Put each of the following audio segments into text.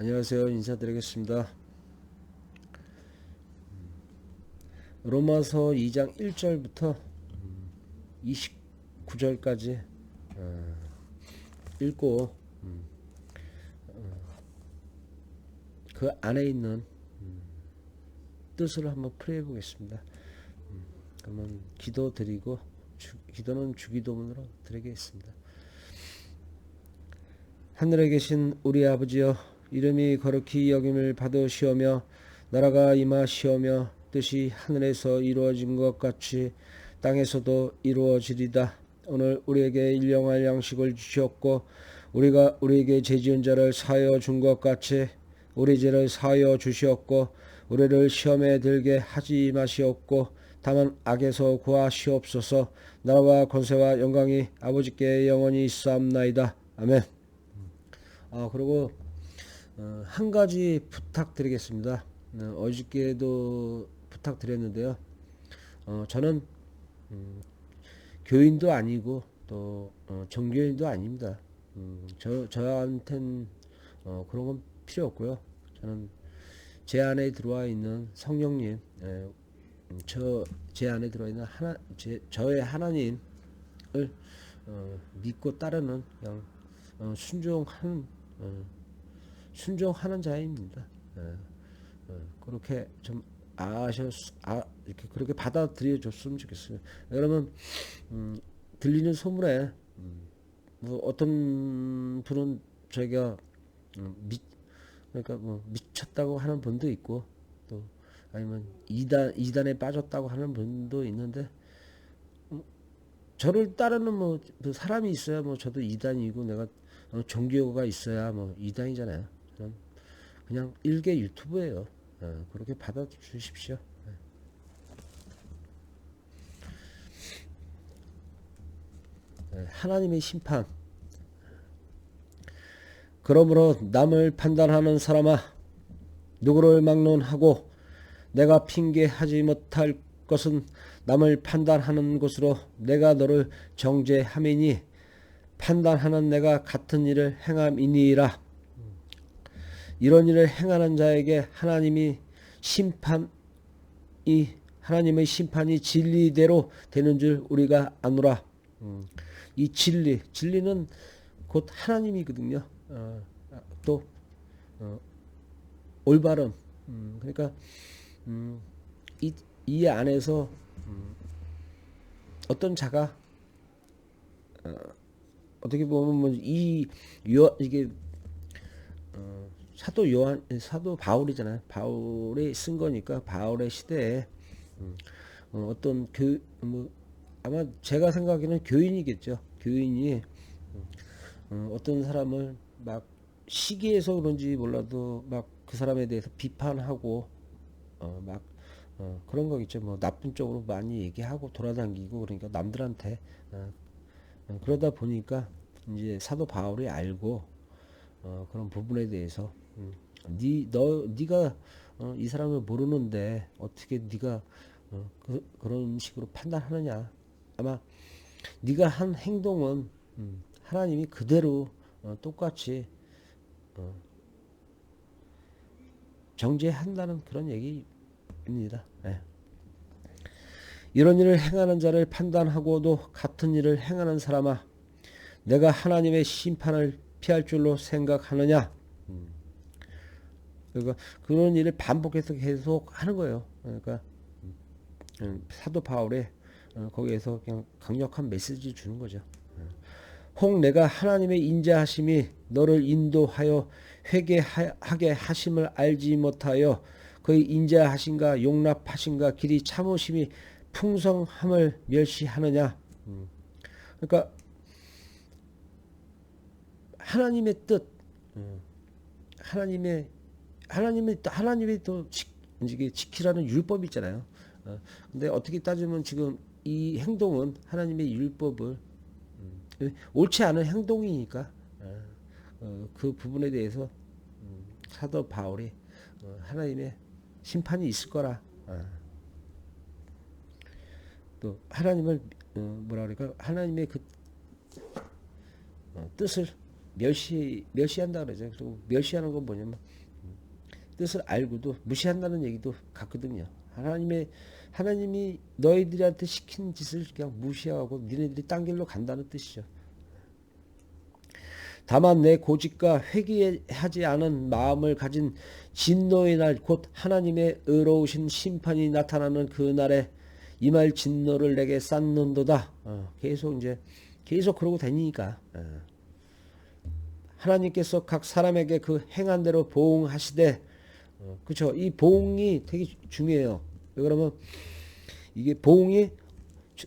안녕하세요. 인사드리겠습니다. 로마서 2장 1절부터 29절까지 읽고 그 안에 있는 뜻을 한번 풀이해 보겠습니다. 그러면 기도 드리고 기도는 주기도문으로 드리겠습니다. 하늘에 계신 우리 아버지여, 이름이 거룩히 여김을 받으시오며 나라가 임하시오며 뜻이 하늘에서 이루어진 것 같이 땅에서도 이루어지리다. 오늘 우리에게 일용할 양식을 주시옵고 우리가 우리에게 죄지은 자를 사하여 준 것 같이 우리 죄를 사하여 주시옵고 우리를 시험에 들게 하지 마시옵고 다만 악에서 구하시옵소서. 나라와 권세와 영광이 아버지께 영원히 있사옵나이다. 아멘. 그리고 한 가지 부탁드리겠습니다. 어저께도 부탁드렸는데요. 저는 교인도 아니고 또 정교인도 아닙니다. 저한텐 그런 건 필요 없고요. 저는 제 안에 들어와 있는 성령님, 제 안에 들어와 있는 저의 하나님을 믿고 따르는 그냥 순종하는 자입니다. 그렇게 좀 이렇게 그렇게 받아들여 줬으면 좋겠어요. 그러면 들리는 소문에 뭐 어떤 분은 저희가 그러니까 뭐 미쳤다고 하는 분도 있고 또 아니면 이단에 빠졌다고 하는 분도 있는데 저를 따르는 뭐 사람이 있어야 뭐 저도 이단이고 내가 종교가 있어야 뭐 이단이잖아요. 저는 그냥 일개 유튜브예요. 그렇게 받아주십시오. 하나님의 심판. 그러므로 남을 판단하는 사람아, 누구를 막론하고 내가 핑계하지 못할 것은 남을 판단하는 것으로 내가 너를 정죄함이니 판단하는 내가 같은 일을 행함이니이다. 이런 일을 행하는 자에게 하나님의 심판이 진리대로 되는 줄 우리가 아노라. 이 진리는 곧 하나님이거든요. 또 올바른 그러니까 이 안에서 어떤 자가 어떻게 보면 뭐 이게 사도 바울이잖아요. 바울이 쓴 거니까 바울의 시대에 어떤 아마 제가 생각에는 교인이겠죠. 교인이 어떤 사람을 막 시기해서 그런지 몰라도 막 그 사람에 대해서 비판하고 그런 거겠죠. 뭐 나쁜 쪽으로 많이 얘기하고 돌아다니고 그러니까 남들한테 그러다 보니까 이제 사도 바울이 알고 그런 부분에 대해서 네가 이 사람을 모르는데 어떻게 네가 그런 식으로 판단하느냐. 아마 네가 한 행동은 하나님이 그대로 똑같이 정죄한다는 그런 얘기입니다. 네. 이런 일을 행하는 자를 판단하고도 같은 일을 행하는 사람아, 내가 하나님의 심판을 피할 줄로 생각하느냐. 그러니까 그런 일을 반복해서 계속 하는 거예요. 그러니까 사도 바울의 거기에서 그냥 강력한 메시지 주는 거죠. 혹 내가 하나님의 인자하심이 너를 인도하여 회개하게 하심을 알지 못하여 그의 인자하심과 용납하심과 길이 참으심이 풍성함을 멸시하느냐. 그러니까 하나님의 뜻, 하나님이 또 이게 지키라는 율법이 있잖아요. 근데 어떻게 따지면 지금 이 행동은 하나님의 율법을 옳지 않은 행동이니까 그 부분에 대해서 사도 바울이 하나님의 심판이 있을 거라. 또 하나님을 뭐라 그럴까? 하나님의 그 뜻을 멸시한다 그러죠. 그리고 멸시하는 건 뭐냐면 뜻을 알고도 무시한다는 얘기도 같거든요. 하나님이 너희들한테 시킨 짓을 그냥 무시하고 니네들이 딴 길로 간다는 뜻이죠. 다만 내 고집과 회개하지 않은 마음을 가진 진노의 날 곧 하나님의 의로우신 심판이 나타나는 그 날에 이 말 진노를 내게 쌓는도다. 계속 그러고 다니니까 하나님께서 각 사람에게 그 행한 대로 보응하시되 그렇죠. 이 보응이 되게 중요해요. 왜 그러면 이게 보응이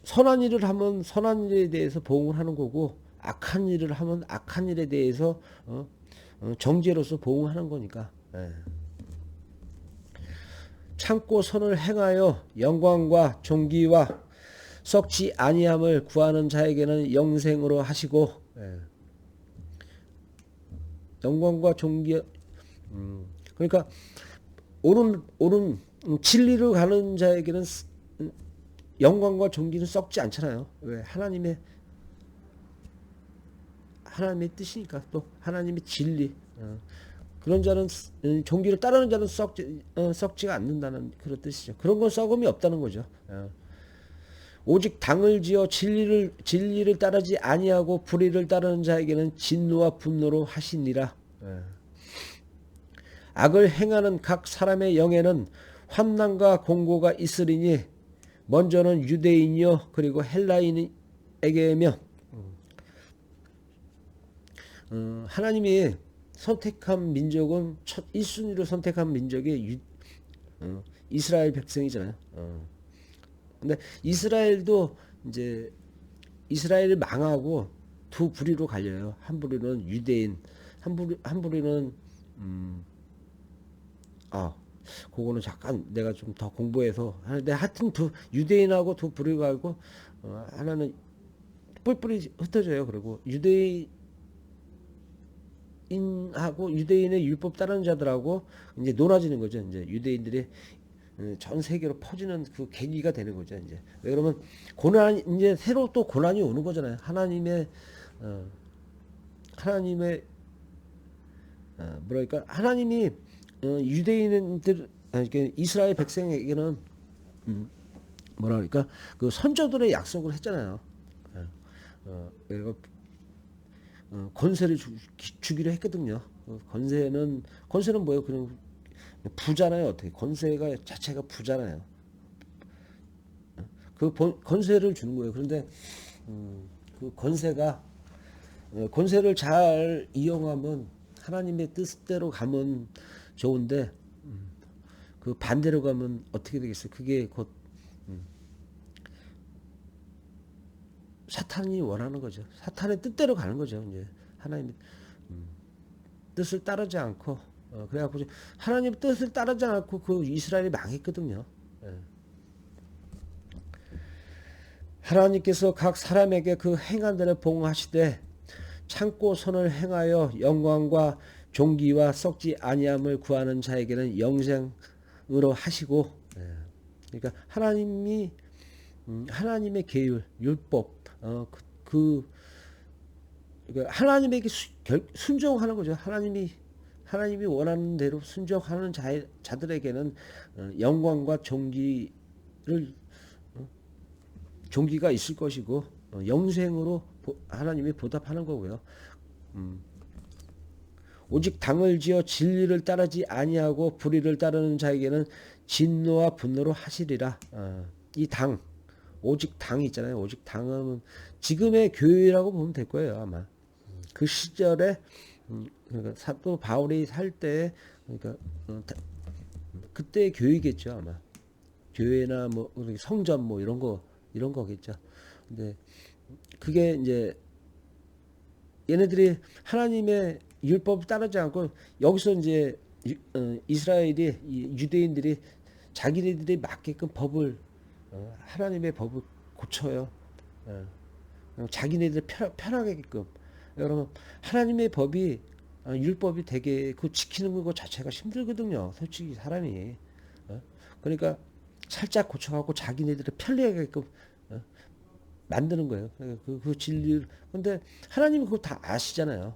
선한 일을 하면 선한 일에 대해서 보응을 하는 거고 악한 일을 하면 악한 일에 대해서 정죄로서 보응하는 거니까. 참고 선을 행하여 영광과 존귀와 썩지 아니함을 구하는 자에게는 영생으로 하시고 영광과 존귀 그러니까 옳은 진리로 가는 자에게는 영광과 존귀는 썩지 않잖아요. 왜? 하나님의 뜻이니까 또 하나님의 진리. 그런 자는 종기를 따르는 자는 썩지가 않는다는 그런 뜻이죠. 그런 건 썩음이 없다는 거죠. 오직 당을 지어 진리를 따르지 아니하고 불의를 따르는 자에게는 진노와 분노로 하시니라. 악을 행하는 각 사람의 영에는 환난과 공고가 있으리니 먼저는 유대인이요 그리고 헬라인에게며 하나님이 선택한 민족은 첫 1순위로 선택한 민족이 이스라엘 백성이잖아요. 근데 이스라엘도 이제 이스라엘을 망하고 두 부류로 갈려요. 한 부류는 유대인, 한 부류는 그거는 잠깐 내가 좀 더 공부해서 하는데 하여튼 유대인하고 두 부류가 있고 하나는 뿔뿔이 흩어져요. 그리고 유대인의 율법 따르는 자들하고 이제 놀아지는 거죠. 이제 유대인들이 전 세계로 퍼지는 그 계기가 되는 거죠. 이제 왜 그러면 이제 새로 또 고난이 오는 거잖아요. 뭐랄까 하나님이 유대인들 이스라엘 백성에게는 뭐랄까 그 선조들의 약속을 했잖아요. 권세를 주기로 했거든요. 권세는 뭐예요? 그냥 부잖아요. 어떻게 권세가 자체가 부잖아요. 그 권세를 주는 거예요. 그런데 그 권세를 잘 이용하면 하나님의 뜻대로 가면 좋은데 그 반대로 가면 어떻게 되겠어요? 그게 곧 사탄이 원하는 거죠. 사탄의 뜻대로 가는 거죠. 이제 하나님의 뜻을 따르지 않고 그래갖고 하나님의 뜻을 따르지 않고 그 이스라엘이 망했거든요. 하나님께서 각 사람에게 그 행한 대로 보응하시되 참고 선을 행하여 영광과 존귀와 썩지 아니함을 구하는 자에게는 영생으로 하시고 그러니까 하나님의 계율 율법 그러니까 하나님에게 순종하는 거죠. 하나님이 원하는 대로 순종하는 자들에게는 영광과 존귀가 있을 것이고 영생으로 하나님이 보답하는 거고요. 오직 당을 지어 진리를 따르지 아니하고 불의를 따르는 자에게는 진노와 분노로 하시리라. 이 오직 당이 있잖아요. 오직 당은 지금의 교회라고 보면 될 거예요. 아마 그 시절에 그러니까 사도 바울이 살 때 그러니까 그때의 교회겠죠. 아마 교회나 뭐 성전 뭐 이런 거겠죠. 근데 그게 이제 얘네들이 하나님의 율법을 따르지 않고 여기서 이제 이스라엘이 유대인들이 자기네들이 맞게끔 하나님의 법을 고쳐요. 자기네들 편하게끔. 여러분 하나님의 율법이 되게 그 지키는 거 자체가 힘들거든요. 솔직히 사람이. 그러니까 살짝 고쳐갖고 자기네들을 편리하게끔 만드는 거예요. 그 진리를. 근데 하나님이 그거 다 아시잖아요.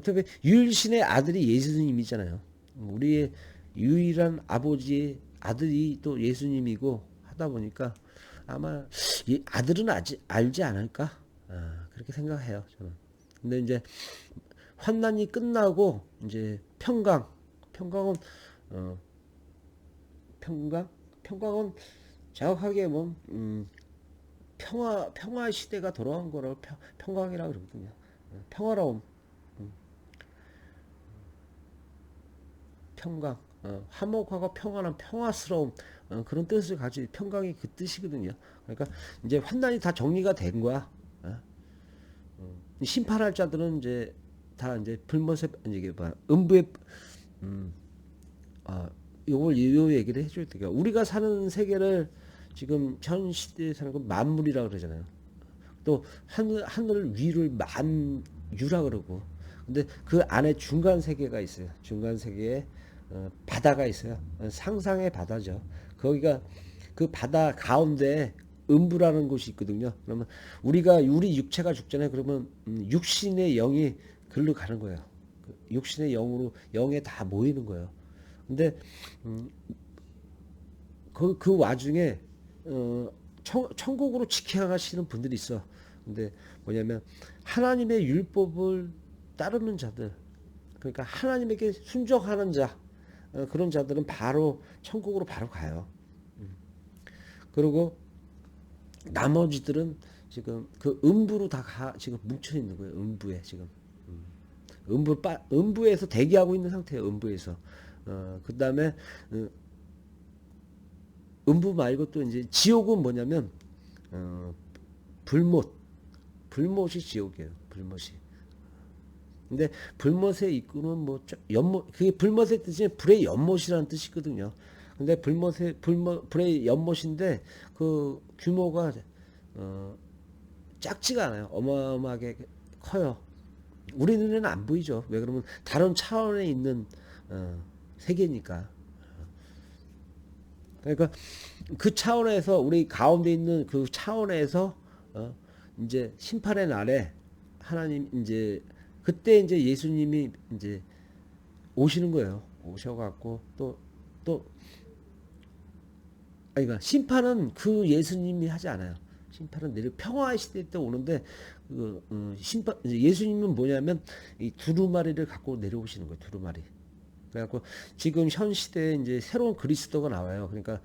어떻게 유일신의 아들이 예수님이잖아요. 우리의 유일한 아버지의 아들이 또 예수님이고 하다 보니까 아마 이 아들은 알지 않을까? 그렇게 생각해요, 저는. 근데 이제 환난이 끝나고 이제 평강은 어, 평강은 정확하게 뭐 평화 시대가 돌아온 거를 평강이라고 그러거든요. 평화로움, 평강, 화목하고 평안한 평화스러움, 그런 뜻을 가지 평강이 그 뜻이거든요. 그러니까 이제 환난이 다 정리가 된 거야. 심판할 자들은 이제 다 이제 불못에 이게 뭐 음부에 음, 요 얘기를 해줘야 돼요. 우리가 사는 세계를 지금 현 시대에 사는 건 만물이라 그러잖아요. 또 하늘 위를 만유라 그러고. 근데 그 안에 중간 세계가 있어요. 중간 세계에 바다가 있어요. 상상의 바다죠. 거기가 그 바다 가운데 음부라는 곳이 있거든요. 그러면 우리 육체가 죽잖아요. 그러면 육신의 영이 글로 가는 거예요. 육신의 영으로 영에 다 모이는 거예요. 근데 그 와중에 천국으로 지켜가시는 분들이 있어. 근데 뭐냐면 하나님의 율법을 따르는 자들, 그러니까 하나님에게 순종하는 자, 그런 자들은 바로 천국으로 바로 가요. 그리고 나머지들은 지금 그 음부로 지금 뭉쳐 있는 거예요. 음부에 지금 음부에서 대기하고 있는 상태예요. 음부에서. 그 다음에 음부 말고 또 이제 지옥은 뭐냐면 불못, 불못이 지옥이에요. 불못이. 근데 불못의 입구는 뭐 연못, 그게 불못의 뜻이 불의 연못이라는 뜻이거든요. 근데 불의 연못인데 그 규모가 작지가 않아요. 어마어마하게 커요. 우리 눈에는 안 보이죠. 왜 그러면 다른 차원에 있는 세계니까. 그러니까 그 차원에서 우리 가운데 있는 그 차원에서 이제 심판의 날에 하나님 이제 그때 이제 예수님이 이제 오시는 거예요. 오셔갖고 또 아니 그러니까 심판은 그 예수님이 하지 않아요. 심판은 내려 평화의 시대 때 오는데 심판 예수님은 뭐냐면 이 두루마리를 갖고 내려오시는 거예요. 두루마리. 그래갖고 지금 현 시대에 이제 새로운 그리스도가 나와요. 그러니까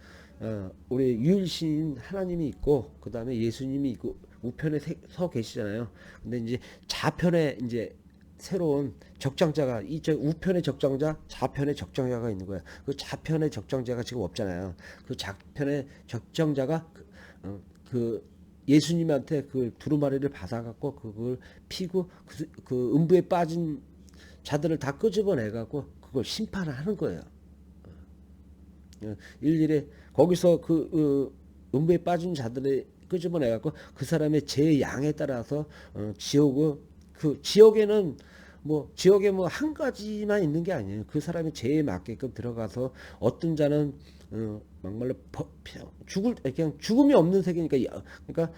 우리 유일신 하나님이 있고 그 다음에 예수님이 있고 우편에 서 계시잖아요. 근데 이제 좌편에 이제 새로운 적장자가 이저 우편의 적장자, 좌편의 적장자가 있는 거야. 그 좌편의 적장자가 지금 없잖아요. 그 좌편의 적장자가 그 예수님한테 그 두루마리를 받아갖고 그걸 피고 그 음부에 빠진 자들을 다 끄집어내갖고 그걸 심판을 하는 거예요. 일일이 거기서 음부에 빠진 자들의 끄집어내갖고 그 사람의 제 양에 따라서 그 지옥에는 뭐 지옥에 뭐 한 가지만 있는 게 아니에요. 그 사람의 죄에 맞게끔 들어가서 어떤 자는 막말로 그냥 죽음이 없는 세계니까 그러니까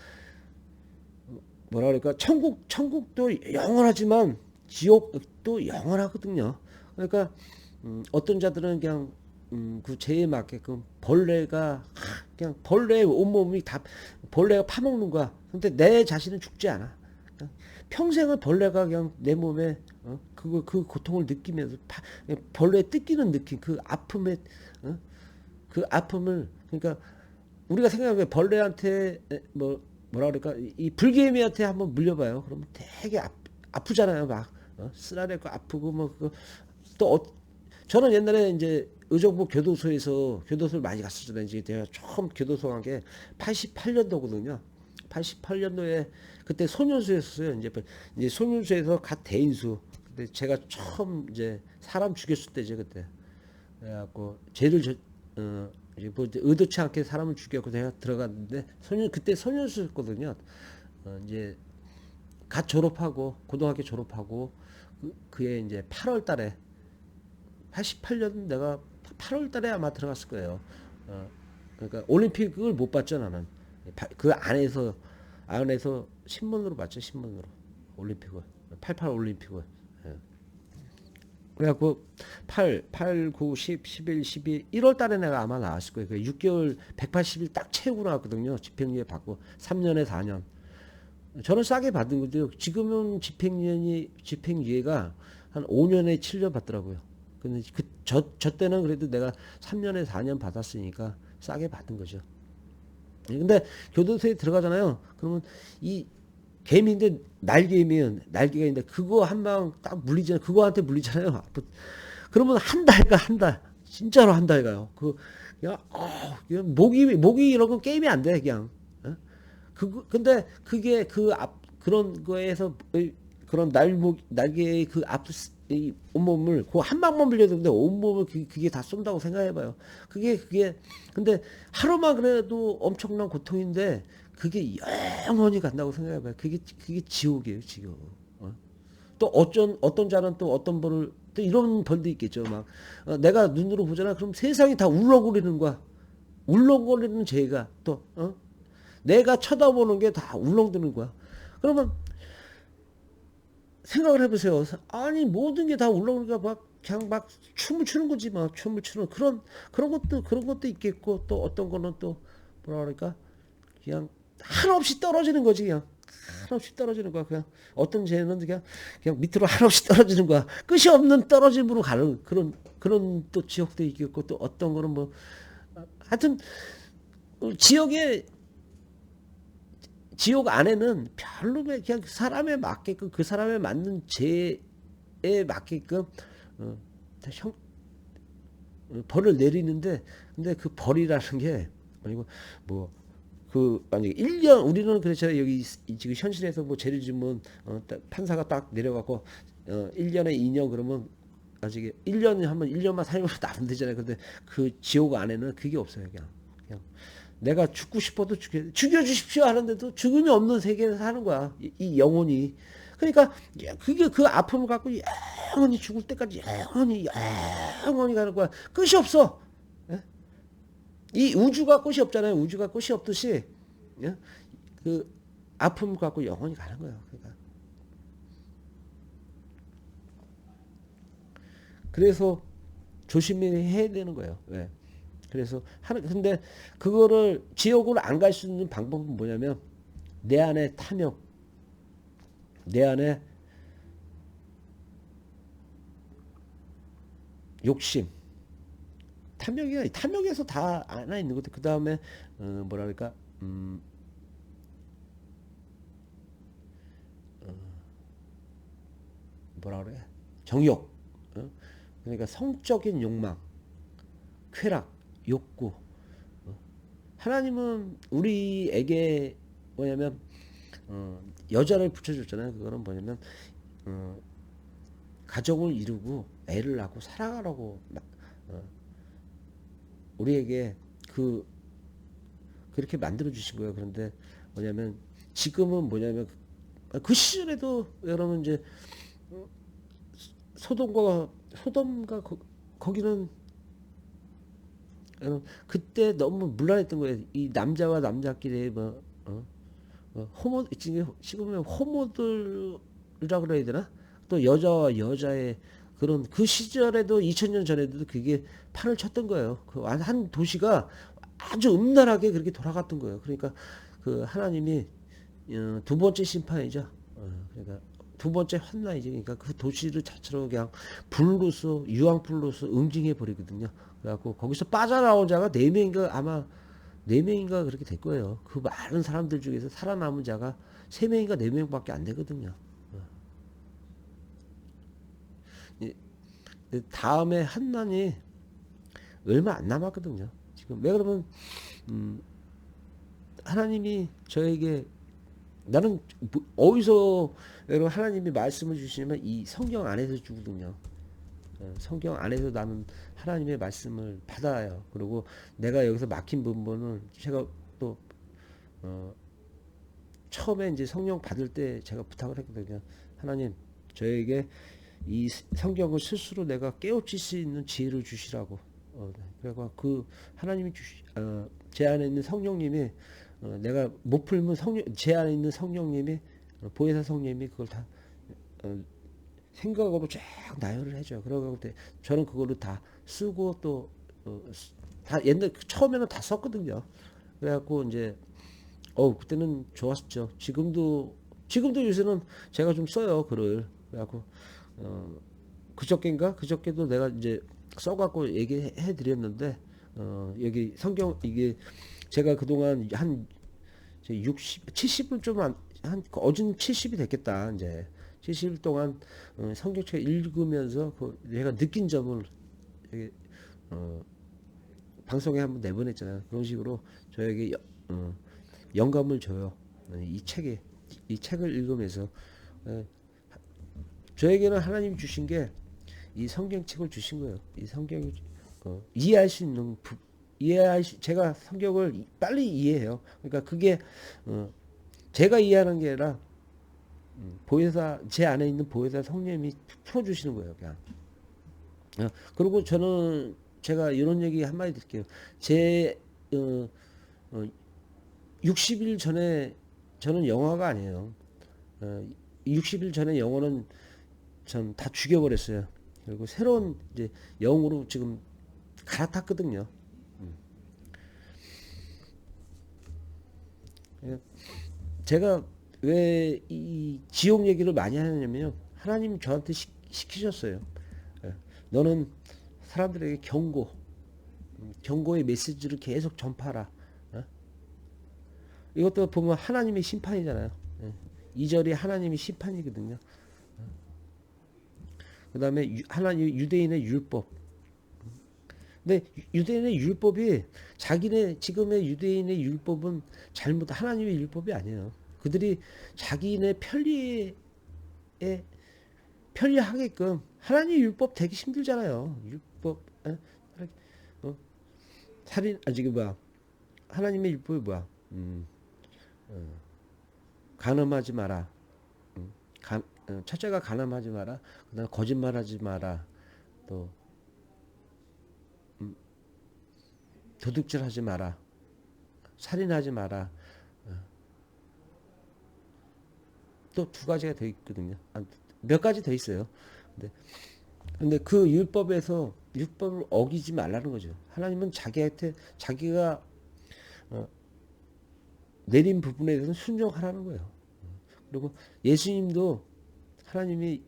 뭐라 그럴까 천국도 영원하지만 지옥도 영원하거든요. 그러니까 어떤 자들은 그냥 그 죄에 맞게끔 그냥 벌레의 온몸이 다 벌레가 파먹는 거야. 근데 내 자신은 죽지 않아. 그냥 평생을 벌레가 그냥 내 몸에 그 고통을 느끼면서 벌레에 뜯기는 느낌, 그 아픔에 그 아픔을 그러니까 우리가 생각해 벌레한테 뭐라 그럴까 이 불개미한테 한번 물려봐요. 그러면 되게 아프잖아요. 막 쓰라리고 아프고 저는 옛날에 이제 의정부 교도소를 많이 갔었잖아요. 이제 제가 처음 교도소 간 게 88년도거든요. 88년도에 그때 소년수였어요. 이제 소년수에서 갓 대인수. 근데 제가 처음 이제 사람 죽였을 때죠 그때. 그래갖고 이제 뭐 의도치 않게 사람을 죽였고 내가 들어갔는데 그때 소년수였거든요. 이제 갓 졸업하고 고등학교 졸업하고 그해 이제 8월 달에 88년 내가 8월 달에 아마 들어갔을 거예요. 그러니까 올림픽을 못 봤죠 나는. 그 안에서 신문으로 봤죠 신문으로 올림픽을 88 올림픽을. 예. 그래갖고 8, 9, 10, 11, 12, 1월 달에 내가 아마 나왔을 거예요. 6개월 180일 딱 채우고 나왔거든요. 집행유예 받고 3년에 4년. 저는 싸게 받은 거죠. 지금은 집행유예가 한 5년에 7년 받더라고요. 근데 저 때는 그래도 내가 3년에 4년 받았으니까 싸게 받은 거죠. 근데 교도소에 들어가잖아요. 그러면 이 개미인데 날개면 날개가 있는데 그거 한 방 딱 물리잖아요. 그거한테 물리잖아요. 그러면 한 달 가, 한 달. 진짜로 한 달 가요. 그냥 목이 이런 건 게임이 안 돼, 그냥. 어? 근데 그게 그런 거에서 그런 날개의 이 온몸을 그 한 방만 물려도 근데 온몸을 그게 다 쏜다고 생각해봐요. 근데 하루만 그래도 엄청난 고통인데 그게 영원히 간다고 생각해봐요. 그게 지옥이에요, 지옥. 또 어떤 자는 또 어떤 벌을 또 이런 벌도 있겠죠. 막 내가 눈으로 보잖아. 그럼 세상이 다 울렁거리는 거야. 울렁거리는 죄가 또 내가 쳐다보는 게 다 울렁드는 거야. 그러면 생각을 해보세요. 아니 모든 게 다 울렁거리니까 막 그냥 막 춤을 추는 거지 막 춤을 추는 그런 것도 있겠고 또 어떤 거는 또 뭐라 그럴까 그냥 한없이 떨어지는 거지 그냥 한없이 떨어지는 거야 그냥 어떤 죄는 그냥 밑으로 한없이 떨어지는 거야 끝이 없는 떨어짐으로 가는 그런 또 지옥도 있겠고 또 어떤 거는 뭐 하여튼 지옥에 지옥 안에는 별로 그냥 사람에 맞게끔 그 사람에 맞는 죄에 맞게끔 어, 벌을 내리는데 근데 그 벌이라는 게 아니고 뭐 만약에 1년 우리는 그렇죠 여기 지금 현실에서 뭐 죄를 지면 판사가 딱 내려가고 1년에 2년 그러면 아직 1년 하면 1년만 살면 나면 되잖아요. 근데 그 지옥 안에는 그게 없어요. 그냥 내가 죽고 싶어도 죽여주십시오 하는데도 죽음이 없는 세계에서 사는 거야. 이 영혼이. 그러니까 그게 그 아픔을 갖고 영원히 죽을 때까지 영원히 가는 거야. 끝이 없어. 예? 이 우주가 끝이 없잖아요. 우주가 끝이 없듯이 예? 그 아픔을 갖고 영원히 가는 거예요. 그래서 조심히 해야 되는 거예요. 왜? 그래서 근데 그거를 지옥으로 안 갈 수 있는 방법은 뭐냐면 내 안에 탐욕, 내 안에 욕심, 탐욕에서 다 안에 있는 것들. 그 다음에 뭐랄까, 뭐라 그래, 정욕. 그러니까 성적인 욕망, 쾌락, 욕구. 하나님은 우리에게 뭐냐면 여자를 붙여줬잖아요. 그거는 뭐냐면 어, 가정을 이루고 애를 낳고 살아가라고 어, 우리에게 그렇게 만들어 주신 거예요. 그런데 뭐냐면 지금은 뭐냐면 그 시절에도 여러분 이제 소돔과 거기는 그때 너무 문란했던 거예요. 이 남자와 남자끼리 지금 보면 호모들이라고 그래야 되나? 또 여자와 여자의 그런 그 시절에도 2000년 전에도 그게 판을 쳤던 거예요. 그 한 도시가 아주 음란하게 그렇게 돌아갔던 거예요. 그러니까 그 하나님이 두 번째 심판이죠. 그러니까 두 번째 환난이죠. 그러니까 그 도시를 자체로 그냥 불로서 유황불로서 응징해 버리거든요. 그래갖고 거기서 빠져나온 자가 네 명인가 아마 네 명인가 그렇게 될 거예요. 그 많은 사람들 중에서 살아남은 자가 세 명인가 네 명밖에 안 되거든요. 다음에 한난이 얼마 안 남았거든요. 지금 왜 그러면 하나님이 저에게 나는 어디서 여러분 하나님이 말씀을 주시면 이 성경 안에서 주거든요. 성경 안에서 나는 하나님의 말씀을 받아요. 그리고 내가 여기서 막힌 부분을 제가 또 처음에 이제 성령 받을 때 제가 부탁을 했거든요. 하나님 저에게 이 성경을 스스로 내가 깨우칠 수 있는 지혜를 주시라고. 그래서 하나님이 제 안에 있는 성령님이 내가 못 풀면 제 안에 있는 성령님이 보혜사 성령님이 그걸 다 생각으로 쫙 나열을 해줘요. 그러고 저는 그거를 다 쓰고 또 다 옛날 처음에는 다 썼거든요. 그래갖고 이제 그때는 좋았죠. 지금도 요새는 제가 좀 써요 글을. 그래갖고 그저께도 내가 이제 써갖고 얘기해 드렸는데 여기 성경 이게 제가 그동안 한 70은 좀 한 어진 70이 됐겠다 이제 70일 동안 성경책 읽으면서 내가 느낀 점을 여기, 방송에 한번 내보냈잖아요. 그런 식으로 저에게 영감을 줘요. 이 책을 읽으면서 저에게는 하나님이 주신 게 이 성경책을 주신 거예요. 이 성경을 이해할 수 있는 제가 성경을 빨리 이해해요. 그러니까 그게 제가 이해하는 게 아니라 보혜사 제 안에 있는 보혜사 성령님이 풀어주시는 거예요. 그냥. 그리고 제가 이런 얘기 한마디 드릴게요. 제 60일 전에 저는 영화가 아니에요. 60일 전에 영어는 전 다 죽여버렸어요. 그리고 새로운 이제 영으로 지금 갈아탔거든요. 제가 왜 이 지옥 얘기를 많이 하냐면요. 하나님이 저한테 시키셨어요. 너는 사람들에게 경고의 메시지를 계속 전파하라. 이것도 보면 하나님의 심판이잖아요. 2절이 하나님의 심판이거든요. 그 다음에 하나님 유대인의 율법. 근데 유대인의 율법이 지금의 유대인의 율법은 하나님의 율법이 아니에요. 그들이 자기네 편리하게끔 하나님의 율법 되기 힘들잖아요. 율법 살인 지금 뭐야? 하나님의 율법이 뭐야? 간음하지 마라. 첫째가 간음하지 마라. 그다음 거짓말하지 마라. 또 도둑질하지 마라. 살인하지 마라. 또 두 가지가 더 있거든요. 몇 가지 더 있어요. 근데 그 율법을 어기지 말라는 거죠. 하나님은 자기가 내린 부분에 대해서는 순종하라는 거예요. 그리고 예수님도 하나님이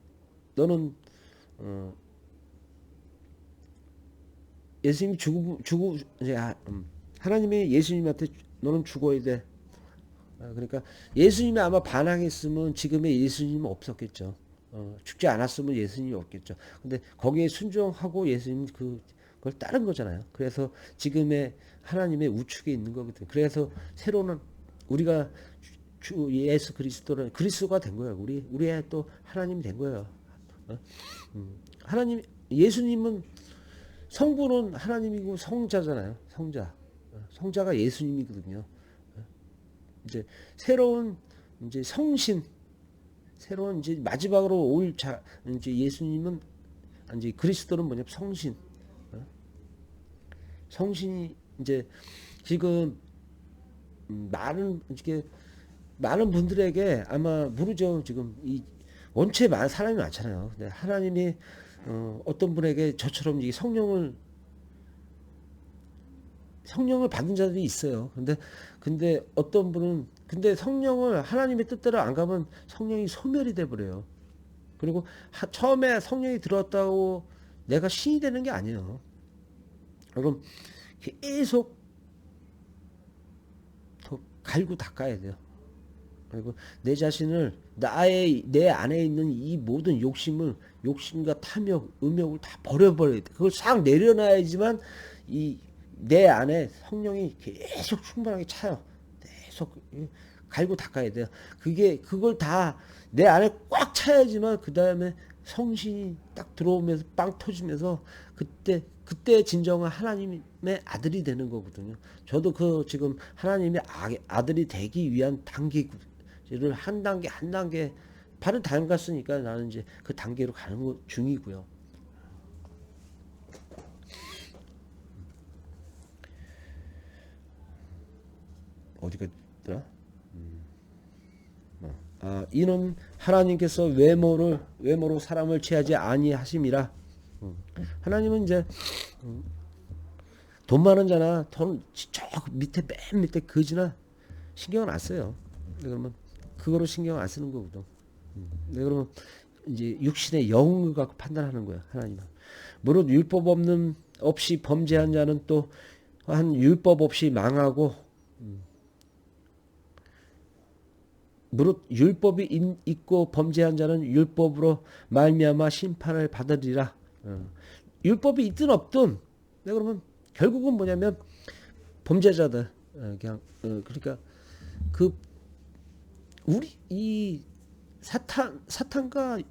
너는 예수님이 하나님이 예수님한테 너는 죽어야 돼. 그러니까 예수님이 아마 반항했으면 지금의 예수님은 없었겠죠. 죽지 않았으면 예수님이 없겠죠. 근데 거기에 순종하고 예수님 그걸 따른 거잖아요. 그래서 지금의 하나님의 우측에 있는 거거든요. 그래서 새로는 우리가 주 예수 그리스도는 그리스도가 된 거예요. 우리의 또 하나님이 된 거예요. 예수님은 성부는 하나님이고 성자잖아요. 성자가 예수님이거든요. 이제 새로운 이제 새로운 이제 마지막으로 이제 예수님은 이제 그리스도는 뭐냐 성신. 성신이 이제 지금 많은 분들에게 아마 모르죠. 지금 원체 사람이 많잖아요. 근데 하나님이 어떤 분에게 저처럼 이 성령을 받은 자들이 있어요. 근데 어떤 분은 성령을 하나님의 뜻대로 안 가면 성령이 소멸이 돼 버려요. 그리고 처음에 성령이 들어왔다고 내가 신이 되는 게 아니에요. 그럼 계속 더 갈고 닦아야 돼요. 그리고 내 자신을 내 안에 있는 이 모든 욕심과 탐욕, 음욕을 다 버려버려야 돼. 그걸 싹 내려놔야지만 내 안에 성령이 계속 충만하게 차요. 계속 갈고 닦아야 돼요. 그걸 다 내 안에 꽉 차야지만 그 다음에 성신이 딱 들어오면서 빵 터지면서 그때 진정한 하나님의 아들이 되는 거거든요. 저도 지금 하나님의 아들이 되기 위한 단계를 한 단계 발은 담갔으니까 나는 이제 그 단계로 가는 중이고요. 어디가 있더라? 이는 하나님께서 외모로 사람을 취하지 아니하심이라. 하나님은 이제 돈 많은 자나 저 밑에 맨 밑에 거지나 신경을 안 써요. 그러면 그거로 신경 안 쓰는 거거든. 그러면 이제 육신의 영을 갖고 판단하는 거야, 하나님은. 무릇 율법 없이 범죄한 자는 또 한 율법 없이 망하고, 무릇 율법이 있고 범죄한 자는 율법으로 말미암아 심판을 받으리라. 율법이 있든 없든, 그러면 결국은 뭐냐면 범죄자들, 그냥 그러니까 그 우리 이 사탄과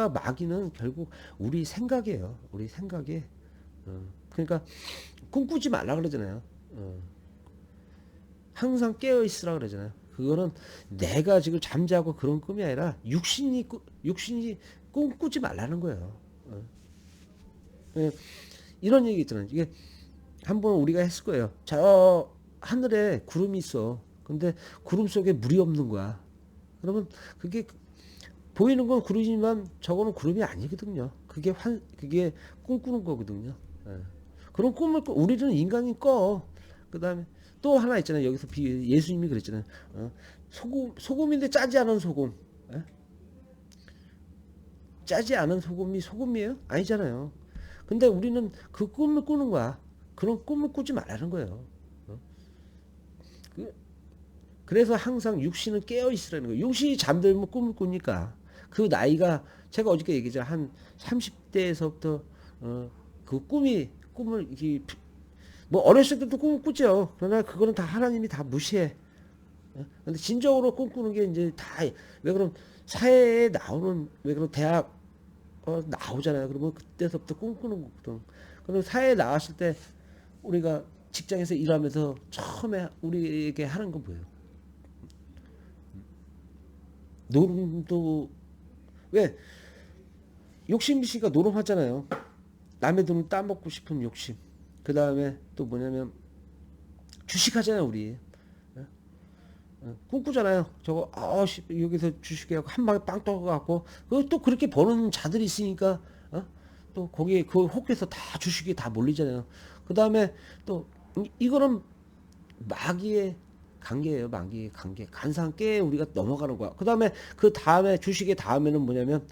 마귀는 결국 우리 생각이에요. 우리 생각에. 그러니까 꿈꾸지 말라 그러잖아요. 항상 깨어 있으라 그러잖아요. 그거는 내가 지금 잠자고 그런 꿈이 아니라 육신이 꿈꾸지 말라는 거예요. 예, 이런 얘기 있잖아요. 이게 한번 우리가 했을 거예요. 저 하늘에 구름이 있어. 근데 구름 속에 물이 없는 거야. 그러면 그게 보이는 건 구름이지만 저거는 구름이 아니거든요. 그게 꿈꾸는 거거든요. 예. 그런 꿈을 우리는 인간이 꿔. 그다음에 또 하나 있잖아요. 여기서 예수님이 그랬잖아요. 소금인데 짜지 않은 소금. 예? 짜지 않은 소금이 소금이에요? 아니잖아요. 근데 우리는 그 꿈을 꾸는 거야. 그런 꿈을 꾸지 말라는 거예요. 그래서 항상 육신은 깨어 있으라는 거예요. 육신이 잠들면 꿈을 꾸니까 그 나이가 제가 어저께 얘기했잖아요. 한 30대에서부터 그 꿈을 이렇게 뭐 어렸을 때도 꿈을 꾸죠. 그러나 그거는 다 하나님이 다 무시해. 근데 진정으로 꿈꾸는 게 이제 다 왜 그럼 사회에 나오는 왜 그럼 대학 나오잖아요. 그러면 그때서부터 꿈꾸는 거거든. 그럼 사회에 나왔을 때 우리가 직장에서 일하면서 처음에 우리에게 하는 건 뭐예요? 노름도 왜 욕심 있으니까 노름하잖아요. 남의 돈을 따먹고 싶은 욕심. 그 다음에 또 뭐냐면 주식하잖아요, 우리. 꿈꾸잖아요. 저거 여기서 주식해갖고 한 방에 빵 떠갖고 또 그렇게 버는 자들이 있으니까 또 거기에 그 혹해서 다 주식이 다 몰리잖아요. 그 다음에 또 이거는 마귀의 관계예요. 마귀의 관계. 간상깨 우리가 넘어가는 거야. 그 다음에 주식의 다음에는 뭐냐면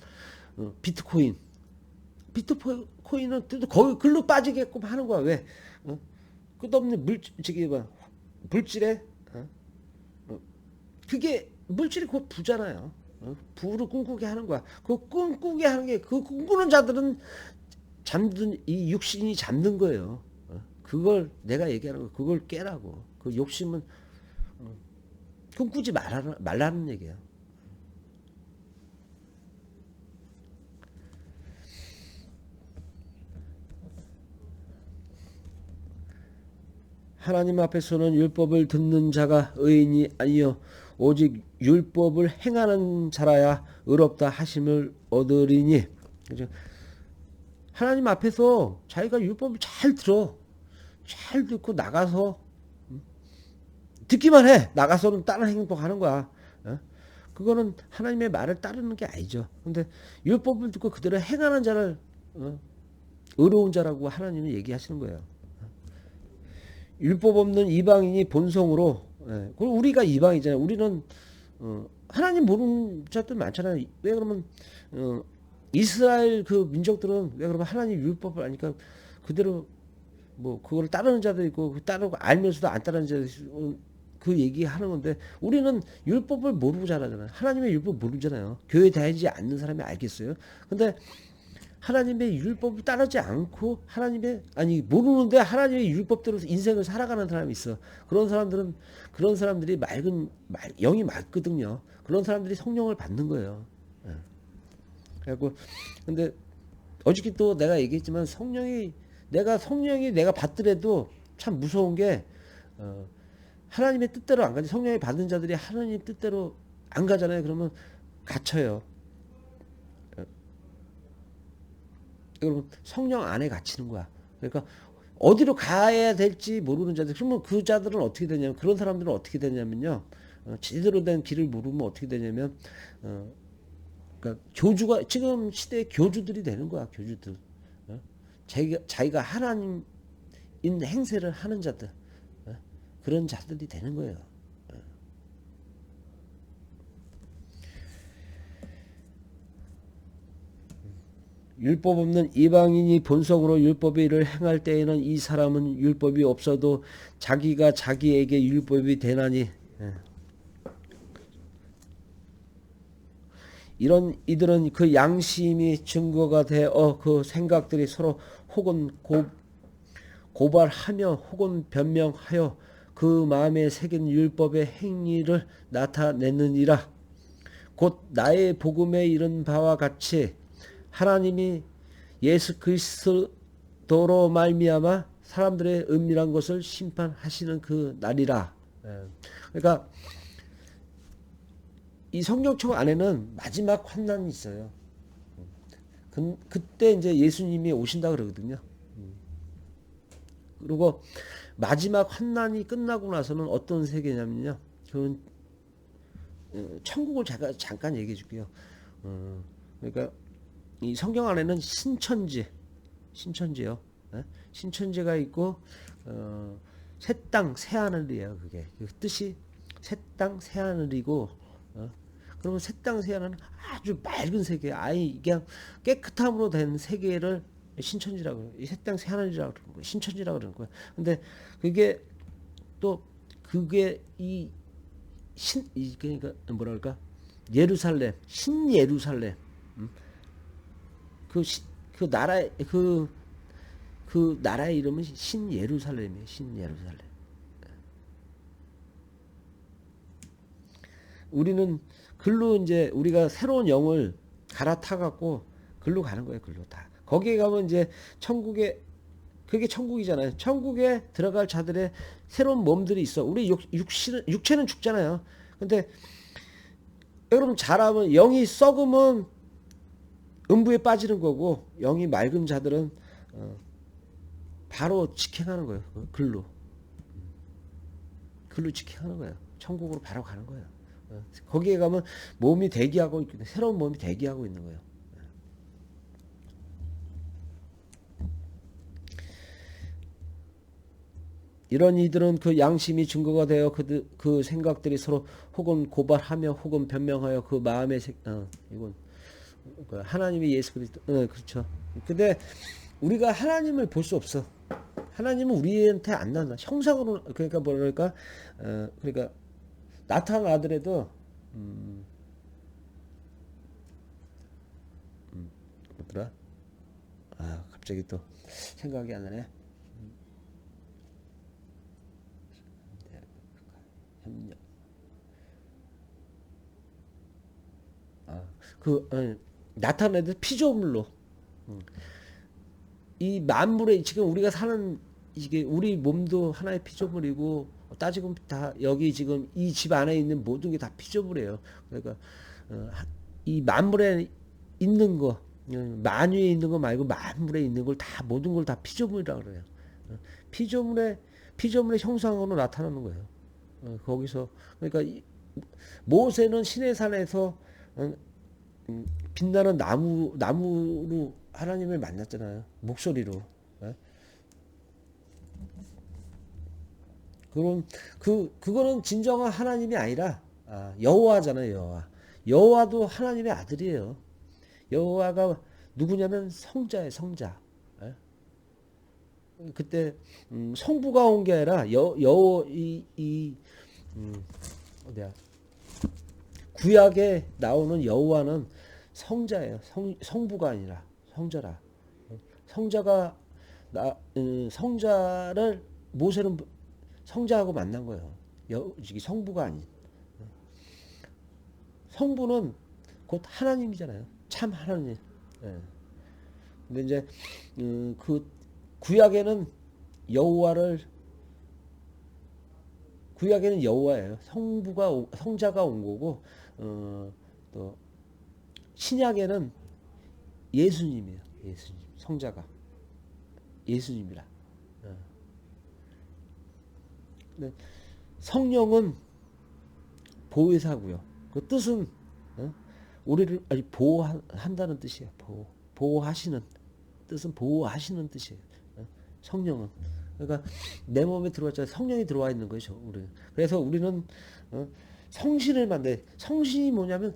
비트코인. 비트코인은 또 거기 글로 빠지게끔 하는 거야. 왜? 끝없는 물질에 그게 물질이 곧 부잖아요. 부를 꿈꾸게 하는 거야. 그 꿈꾸게 하는 게 그 꿈꾸는 자들은 이 육신이 잠든 거예요. 그걸 내가 얘기하는 거 그걸 깨라고. 그 욕심은 꿈꾸지 말라는 얘기예요. 하나님 앞에서는 율법을 듣는 자가 의인이 아니요 오직 율법을 행하는 자라야 의롭다 하심을 얻으리니. 그죠? 하나님 앞에서 자기가 율법을 잘 듣고 나가서 듣기만 해. 나가서는 다른 행동하는 거야. 그거는 하나님의 말을 따르는 게 아니죠. 근데 율법을 듣고 그대로 행하는 자를 의로운 자라고 하나님은 얘기하시는 거예요. 율법 없는 이방인이 본성으로, 그리고 우리가 이방이잖아요. 우리는 하나님 모르는 자들 많잖아요. 왜 그러면 이스라엘 그 민족들은 왜 그러면 하나님 율법을 아니까 그대로 뭐 그걸 따르는 자도 있고 따르고 알면서도 안 따르는 자도 있고 그 얘기하는 건데 우리는 율법을 모르고 자라잖아요. 하나님의 율법 모르잖아요. 교회 다니지 않는 사람이 알겠어요. 근데 하나님의 율법을 따르지 않고 모르는데 하나님의 율법대로 인생을 살아가는 사람이 있어. 그런 사람들이 영이 맑거든요. 그런 사람들이 성령을 받는 거예요. 그래갖고 근데 어저께 또 내가 얘기했지만 성령이 내가 받더라도 참 무서운 게 하나님의 뜻대로 안 가지. 성령이 받은 자들이 하나님 뜻대로 안 가잖아요. 그러면 갇혀요. 그러면 성령 안에 갇히는 거야. 그러니까 어디로 가야 될지 모르는 자들. 그러면 그 자들은 어떻게 되냐면 그런 사람들은 어떻게 되냐면요. 제대로 된 길을 모르면 어떻게 되냐면 그러니까 교주가 지금 시대의 교주들이 되는 거야. 교주들. 자기가 하나님인 행세를 하는 자들, 그런 자들이 되는 거예요. 율법 없는 이방인이 본성으로 율법의 일을 행할 때에는 이 사람은 율법이 없어도 자기가 자기에게 율법이 되나니, 이런 이들은 그 양심이 증거가 되어 그 생각들이 서로 혹은 고발하며 혹은 변명하여 그 마음에 새긴 율법의 행위를 나타내느니라. 곧 나의 복음에 이른 바와 같이 하나님이 예수 그리스도로 말미암아 사람들의 은밀한 것을 심판하시는 그 날이라. 그러니까 이 성경책 안에는 마지막 환난이 있어요. 그때 이제 예수님이 오신다 그러거든요. 그리고 마지막 환난이 끝나고 나서는 어떤 세계냐면요. 그건 천국을 제가 잠깐 얘기해 줄게요. 그러니까 이 성경 안에는 신천지요. 신천지가 있고 새 땅, 새 하늘이에요. 그게 그 뜻이 새 땅, 새 하늘이고, 그러면 새 땅, 새 하늘은 아주 맑은 세계, 아예 그냥 깨끗함으로 된 세계를 신천지라고 해요. 이 새 땅, 새 하늘이라고 그러는 거예요. 신천지라고 그러는 거예요. 근데 그게 또 그게 그러니까 뭐랄까, 예루살렘, 신예루살렘, 그 나라 그 나라의 이름은 신예루살렘이에요. 신예루살렘. 우리는 글로 이제 우리가 새로운 영을 갈아타 갖고 글로 가는 거예요. 글로 다. 거기에 가면 이제 천국에, 그게 천국이잖아요. 천국에 들어갈 자들의 새로운 몸들이 있어. 우리 육체는 죽잖아요. 근데 여러분 잘하면, 영이 썩으면 음부에 빠지는 거고, 영이 맑은 자들은 바로 직행하는 거예요. 글로 직행하는 거예요. 천국으로 바로 가는 거예요. 거기에 가면 몸이 대기하고 있거든요. 새로운 몸이 대기하고 있는 거예요. 이런 이들은 그 양심이 증거가 되어 그 생각들이 서로 혹은 고발하며 혹은 변명하여 그 마음의 이건 하나님이 예수 그리스도, 그렇죠. 근데 우리가 하나님을 볼 수 없어. 하나님은 우리한테 안 나타. 형상으로, 그러니까 뭐랄까, 그러니까 나타나더라도 뭐더라? 아, 갑자기 또 생각이 안 나네. 협력. 나타내도 피조물로. 이 만물에 지금 우리가 사는, 이게 우리 몸도 하나의 피조물이고, 따지고 다 여기 지금 이 집 안에 있는 모든 게 다 피조물이에요. 그러니까 이 만물에 있는 거, 만유에 있는 거 말고 만물에 있는 걸 다, 모든 걸 다 피조물이라고 그래요. 피조물의 형상으로 나타나는 거예요. 거기서 그러니까 모세는 시내산에서 빛나는 나무로 하나님을 만났잖아요. 목소리로. 그럼 그거는 진정한 하나님이 아니라 여호와잖아요. 여호와도 하나님의 아들이에요. 여호와가 누구냐면 성자예요. 성자. 그때 성부가 온 게 아니라 어디야, 구약에 나오는 여호와는 성자예요. 성부가 아니라 성자라. 성자를 모세는 성자하고 만난 거예요. 성부가 아닌. 성부는 곧 하나님이잖아요. 참 하나님. 예. 근데 이제 그 구약에는 여호와예요. 성자가 온 거고, 또 신약에는 예수님이에요. 예수님, 성자가 예수님이라. 근데 성령은 보혜사고요. 그 뜻은 어? 우리를 아니 보호한다는 뜻이에요. 보호하시는 뜻은 보호하시는 뜻이에요. 성령은 그러니까 내 몸에 들어왔잖아요. 성령이 들어와 있는 거죠. 우리 그래서 우리는 성신을 만들. 성신이 뭐냐면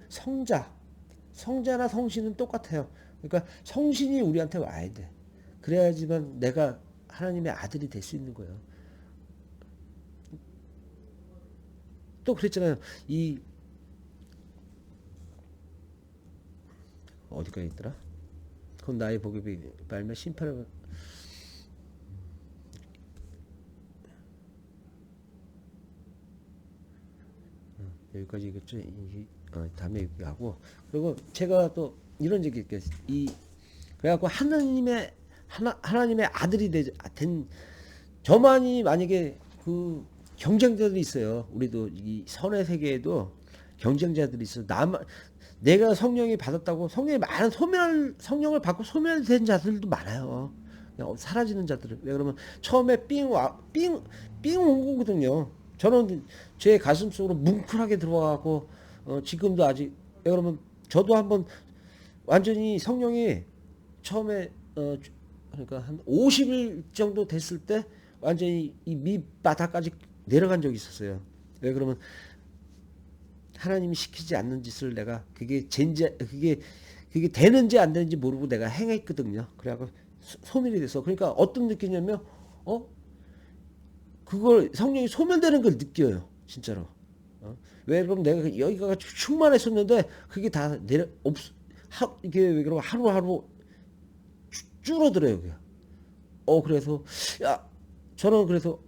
성자나 성신은 똑같아요. 그러니까 성신이 우리한테 와야 돼. 그래야지만 내가 하나님의 아들이 될 수 있는 거예요. 또 그랬잖아요. 이 어디까지 있더라? 그건 나의 복음이 말며 심판을 여기까지 있겠죠. 다음에 얘기하고 그리고 제가 또 이런 얘기 있겠어요. 그래갖고 하나님의 아들이 된 저만이 만약에 그 경쟁자들이 있어요. 우리도 이 선의 세계에도 경쟁자들이 있어. 내가 성령이 받았다고 성령을 받고 소멸된 자들도 많아요. 그냥 사라지는 자들을. 왜 그러면 처음에 삥 온 거거든요. 저는 제 가슴 속으로 뭉클하게 들어가고 지금도 아직. 왜 그러면 저도 한번 완전히 성령이 처음에 그러니까 한 50일 정도 됐을 때 완전히 이 밑바닥까지 내려간 적이 있었어요. 왜 그러면 하나님이 시키지 않는 짓을 내가 그게 되는지 안 되는지 모르고 내가 행했거든요. 그래갖고 소멸이 돼서. 그러니까 어떤 느낌이냐면 그걸 성령이 소멸되는 걸 느껴요. 진짜로. 왜 그럼 내가 여기가 충만했었는데 그게 다 이게 왜 그러면 하루하루 줄어들어요. 그게. 그래서 저는 그래서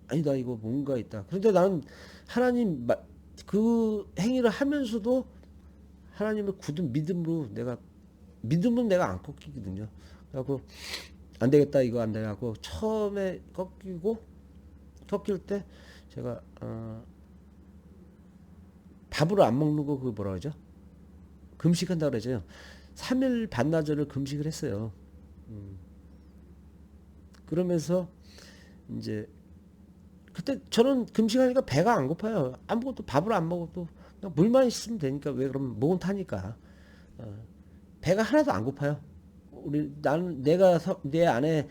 아니다 이거 뭔가 있다. 그런데 나는 하나님 그 행위를 하면서도 하나님을 굳은 믿음은 내가 안 꺾이거든요. 그래갖고 안 되겠다 이거 안 되냐고 처음에 꺾일 때 제가 밥을 안 먹는 거 그거 뭐라 그러죠? 금식한다 그러죠. 3일 반나절을 금식을 했어요. 그러면서 이제 그때 저는 금식하니까 배가 안 고파요. 아무것도 밥을 안 먹어도 그냥 물만 있으면 되니까. 왜 그러면 목은 타니까. 배가 하나도 안 고파요. 나는 내 안에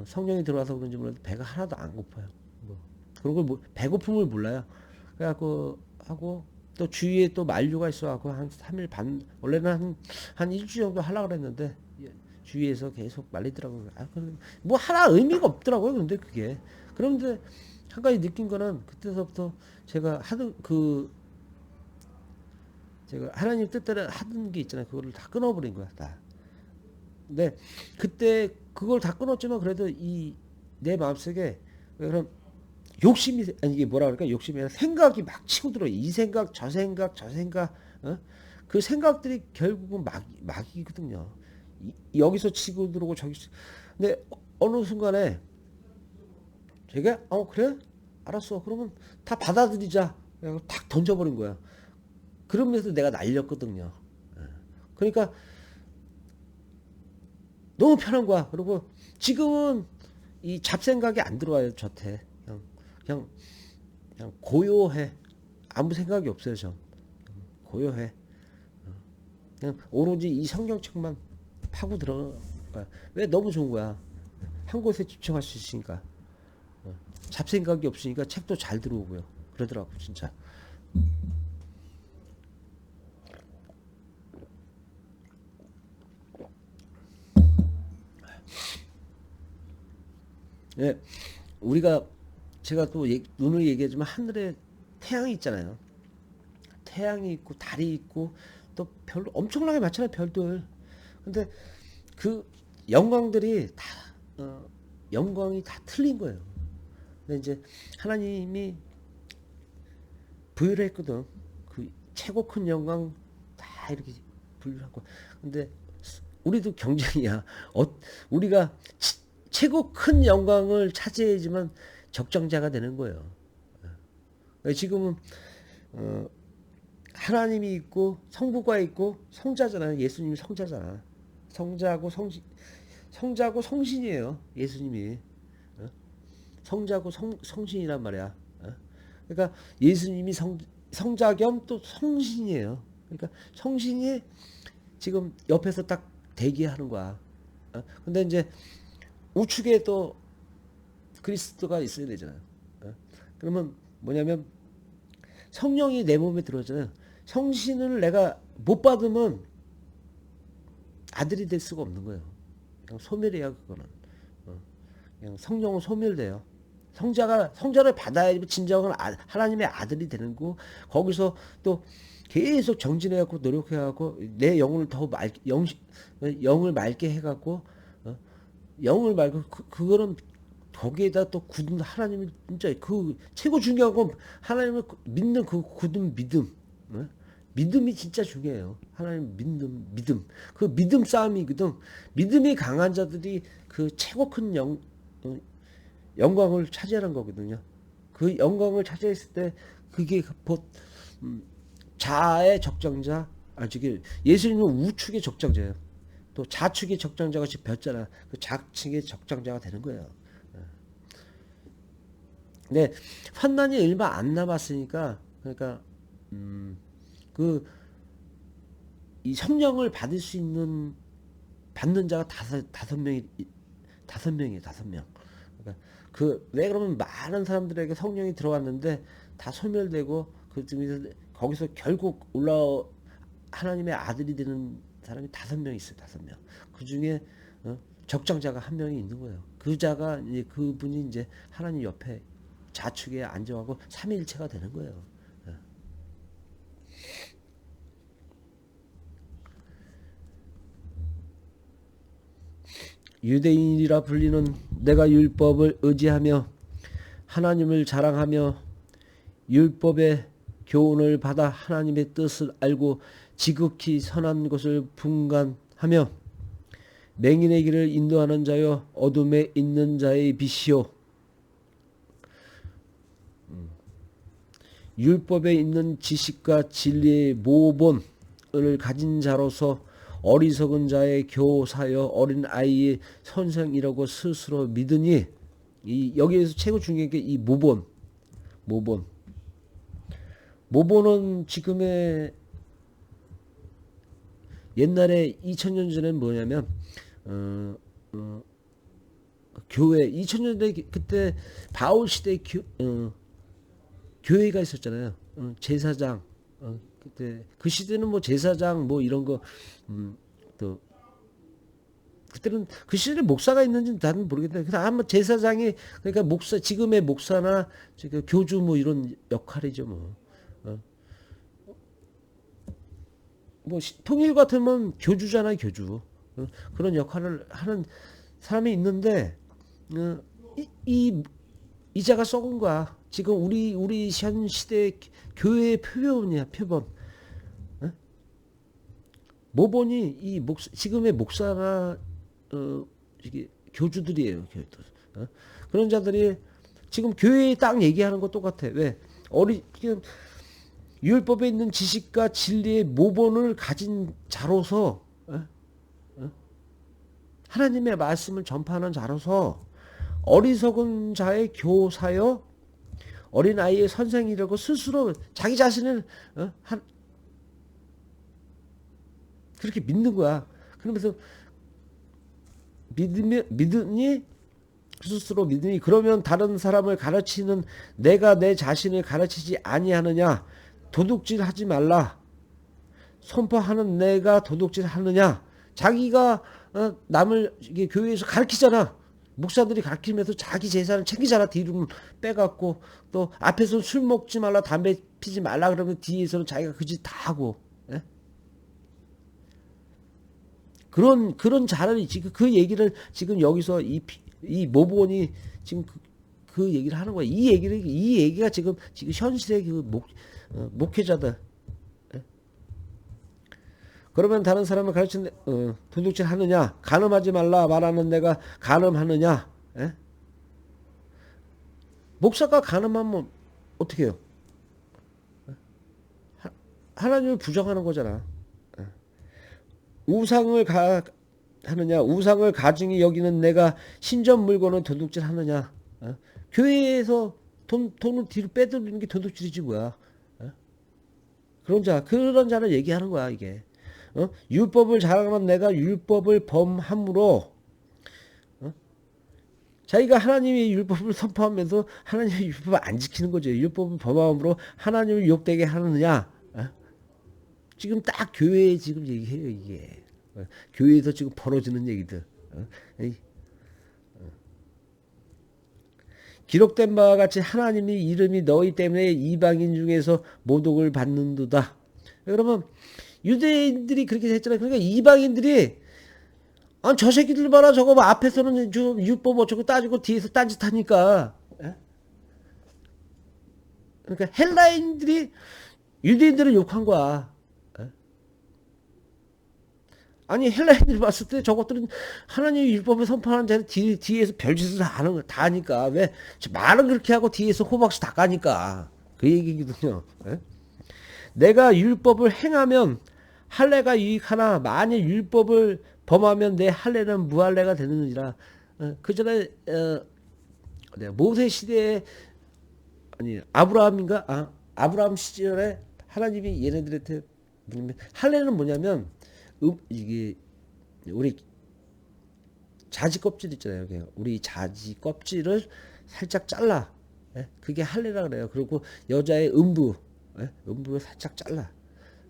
성령이 들어와서 그런지 몰라도 배가 하나도 안 고파요. 그리고 배고픔을 몰라요. 그래갖고 하고 또 주위에 또 만류가 있어갖고 한 3일 반 원래는 한 일주일 정도 하려고 그랬는데 주위에서 계속 말리더라고요. 뭐 하나 의미가 없더라고요. 근데 그게 그런데 한 가지 느낀 거는 그때서부터 제가 제가 하나님 뜻대로 하던 게 있잖아요. 그거를 다 끊어버린 거야. 다. 근데 그때 그걸 다 끊었지만 그래도 내 마음속에 그런 욕심이 아니 이게 뭐라 그럴까? 욕심이 아니라 생각이 막 치고 들어. 이 생각, 저 생각, 그 생각들이 결국은 막이거든요. 여기서 치고 들어오고 근데 어느 순간에 제가 그래? 알았어. 그러면 다 받아들이자. 그냥 탁 던져버린 거야. 그러면서 내가 날렸거든요. 그러니까 너무 편한 거야. 그리고 지금은 이 잡생각이 안 들어와요. 저한테. 그냥 고요해. 아무 생각이 없어요. 전 고요해. 그냥 오로지 이 성경책만 파고 들어가. 왜? 너무 좋은 거야. 한 곳에 집중할 수 있으니까. 잡생각이 없으니까 책도 잘 들어오고요. 그러더라고 진짜. 예, 제가 또 눈을 얘기하지만 하늘에 태양이 있잖아요. 태양이 있고 달이 있고 또 별 엄청나게 많잖아요. 별들. 근데 그 영광들이 다 영광이 다 틀린 거예요. 근데 이제 하나님이 부여를 했거든. 그 최고 큰 영광 다 이렇게 분류하고. 근데 우리도 경쟁이야. 우리가 최고 큰 영광을 차지해야지만 적정자가 되는 거예요. 지금은 하나님이 있고 성부가 있고 성자잖아요. 예수님이 성자잖아. 성자고 성신이에요. 예수님이. 성자고 성신이란 말이야. 그러니까 예수님이 성자 겸 또 성신이에요. 그러니까 성신이 지금 옆에서 딱 대기하는 거야. 근데 이제 우측에 또 그리스도가 있어야 되잖아요. 그러면 뭐냐면 성령이 내 몸에 들어오잖아요. 성신을 내가 못 받으면 아들이 될 수가 없는 거예요. 그냥 소멸이야 그거는. 그냥 성령은 소멸돼요. 성자를 받아야지 진정한 하나님의 아들이 되는 거. 거기서 또 계속 정진해갖고 노력해갖고 내 영을 더 영을 맑게 해갖고 영을 맑고 그거는 거기에다 또 굳은 하나님이 진짜 그 최고 중요한 건 하나님을 믿는 그 굳은 믿음. 믿음이 진짜 중요해요. 하나님 믿음. 그 믿음 싸움이거든. 믿음이 강한 자들이 그 최고 큰 영광을 차지하는 거거든요. 그 영광을 차지했을 때 그게 곧 자아의 적장자, 저기 예수님은 우측의 적장자예요. 또 좌측의 적장자가 지금 벼잖아. 그 좌측의 적장자가 되는 거예요. 근데 환난이 얼마 안 남았으니까 그러니까 그 이 성령을 받을 수 있는 받는 자가 다섯 명이에요. 다섯 명. 그러니까 그 왜 그러면 많은 사람들에게 성령이 들어왔는데 다 소멸되고 그 중에서 거기서 결국 하나님의 아들이 되는 사람이 5명 있어요. 5명. 그 중에 적장자가 한 명이 있는 거예요. 그 자가 이제 그분이 이제 하나님 옆에 좌측에 앉아가고 삼위일체가 되는 거예요. 유대인이라 불리는 내가 율법을 의지하며 하나님을 자랑하며 율법의 교훈을 받아 하나님의 뜻을 알고 지극히 선한 것을 분간하며 맹인의 길을 인도하는 자여 어둠에 있는 자의 빛이요 율법에 있는 지식과 진리의 모본을 가진 자로서 어리석은 자의 교사여 어린 아이의 선생이라고 스스로 믿으니 여기에서 최고 중요한 게 이 모본은 지금의 옛날에 2000년 전에는 뭐냐면 교회 2000년 전에 그때 바울 시대 교회가 있었잖아요. 제사장 그때 그 시대는 뭐 제사장 뭐 이런 거 또 그때는 그 시대에 목사가 있는지 나는 모르겠는데 그냥 아마 제사장이 그러니까 목사 지금의 목사나 지금 교주 뭐 이런 역할이죠 뭐. 뭐 통일 같으면 교주잖아요 교주. 그런 역할을 하는 사람이 있는데 이자가 썩은 거야. 지금 우리 현 시대 교회의 표본이야 표본. 모본이 지금의 목사나 이게 교주들이에요. 그런 자들이 지금 교회에 딱 얘기하는 거 똑같아. 왜 지금 율법에 있는 지식과 진리의 모본을 가진 자로서 하나님의 말씀을 전파하는 자로서 어리석은 자의 교사여 어린 아이의 선생이라고 스스로 자기 자신을 그렇게 믿는 거야. 그러면서 믿으니 스스로 믿으니 그러면 다른 사람을 가르치는 내가 내 자신을 가르치지 아니하느냐? 도둑질하지 말라. 선포하는 내가 도둑질하느냐? 자기가 남을 이게 교회에서 가르치잖아. 목사들이 가르치면서 자기 재산을 챙기잖아. 뒤로 빼갖고 또 앞에서 술 먹지 말라, 담배 피지 말라 그러면 뒤에서는 자기가 그 짓 다 하고. 예? 그런 자를 지금 그 얘기를 지금 여기서 이 모본이 지금 그 얘기를 하는 거야. 이 얘기가 지금 현실의 그 목회자들. 예? 그러면 다른 사람을 가르치는 도둑질 하느냐? 간음하지 말라 말하는 내가 간음하느냐? 예? 목사가 간음하면 어떻게 해요? 하나님을 부정하는 거잖아. 우상을 가증히 여기는 내가 신전 물건을 도둑질 하느냐? 교회에서 돈을 뒤로 빼돌리는 게 도둑질이지 뭐야? 그런 자를 얘기하는 거야 이게. 율법을 자랑하는 내가 율법을 범함으로 자기가 하나님의 율법을 선포하면서 하나님의 율법을 안 지키는 거죠. 율법을 범함으로 하나님을 욕되게 하느냐? 지금 딱 교회에 지금 얘기해요 이게. 교회에서 지금 벌어지는 얘기들. 기록된 바와 같이 하나님의 이름이 너희 때문에 이방인 중에서 모독을 받는도다. 그러면 유대인들이 그렇게 했잖아요. 그러니까 이방인들이 저 새끼들 봐라 저거 뭐 앞에서는 율법 어쩌고 따지고 뒤에서 딴짓하니까. 그러니까 헬라인들이 유대인들을 욕한 거야. 아니 헬라인들이 봤을 때 저것들은 하나님의 율법을 선포하는 자는 뒤에서 별짓을 다 하니까 왜 말은 그렇게 하고 뒤에서 호박씨 다 까니까 그 얘기거든요. 내가 율법을 행하면 할례가 유익하나 만일 율법을 범하면 내 할례는 무할례가 되느니라. 그 전에 모세 시대에 아브라함인가? 아브라함 시절에 하나님이 얘네들한테 할례는 뭐냐면 이게 우리 자지 껍질 있잖아요. 우리 자지 껍질을 살짝 잘라. 그게 할례라 그래요. 그리고 여자의 음부를 살짝 잘라.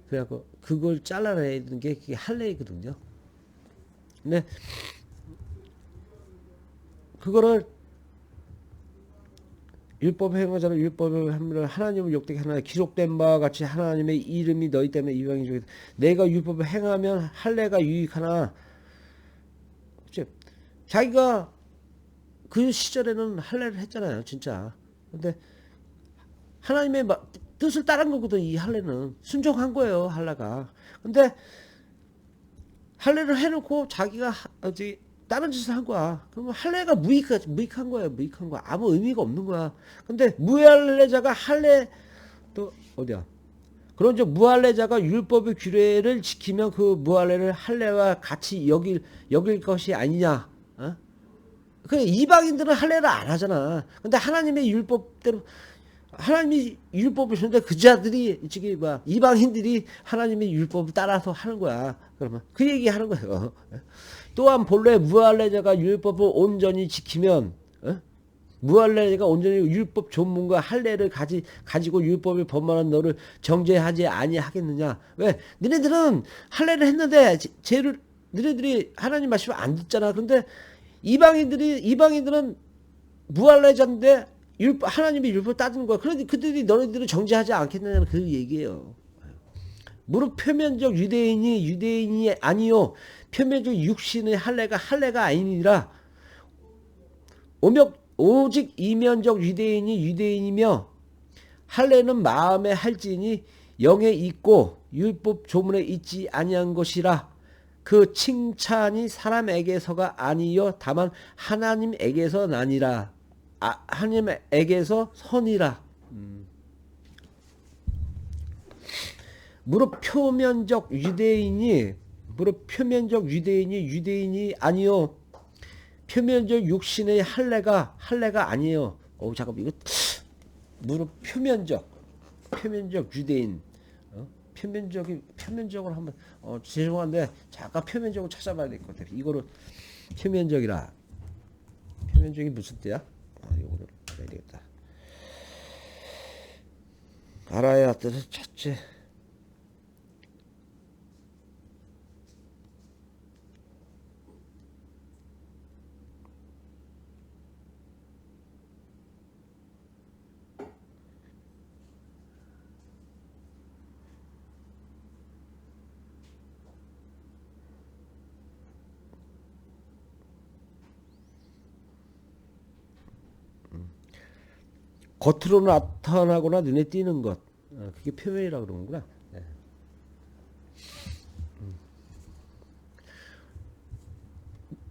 그래갖고 그걸 잘라내는 게 그게 할례거든요. 근데 그거를 율법 행하자는 율법을 함으로 하나님을 욕되게 하나 기록된 바와 같이 하나님의 이름이 너희 때문에 이방인 중에 내가 율법을 행하면 할례가 유익하나. 자기가 그 시절에는 할례를 했잖아요 진짜. 근데 하나님의 뜻을 따른 거거든. 이 할례는 순종한 거예요 할례가. 근데 할례를 해놓고 자기가 다른 짓을 한 거야. 그러면 할례가 무익한 거야. 무익한 거야. 아무 의미가 없는 거야. 근데 무할례자가 할례 또 어디야? 그런즉 무할례자가 율법의 규례를 지키면 그 무할례를 할례와 같이 여길 것이 아니냐? 그 이방인들은 할례를 안 하잖아. 근데 하나님의 율법대로 하나님이 율법을 주는데 그 자들이 이방인들이 하나님의 율법을 따라서 하는 거야. 그러면 그 얘기 하는 거예요. 또한 본래 무할례자가 율법을 온전히 지키면 무할례자가 온전히 율법 전문가 할례를 가지고 율법을 범하는 너를 정죄하지 아니하겠느냐. 왜? 너네들은 할례를 했는데 너네들이 하나님 말씀을 안 듣잖아. 그런데 이방인들은 무할례자인데 하나님의 율법을 따르는 거야. 그런데 그들이 너희들을 정죄하지 않겠느냐는 그 얘기예요. 무릇 표면적 유대인이 아니요 표면적 육신의 할례가 아니니라. 오직 이면적 유대인이며 할례는 마음에 할지니 영에 있고 율법 조문에 있지 아니한 것이라. 그 칭찬이 사람에게서가 아니요 다만 하나님에게서 나니라. 하나님에게서 선이라. 무릇 표면적 유대인이 아니요 표면적 육신의 할례가 아니에요. 잠깐만 이거 무릇 표면적 유대인. 표면적으로 한번 죄송한데 잠깐 표면적으로 찾아봐야 될 것 같아요. 이거를 표면적이라. 표면적이 무슨 뜻이야? 이거를 알아야 되겠다. 알아야 뜻을 찾지. 겉으로 나타나거나 눈에 띄는 것. 그게 표면이라고 그러는구나. 네.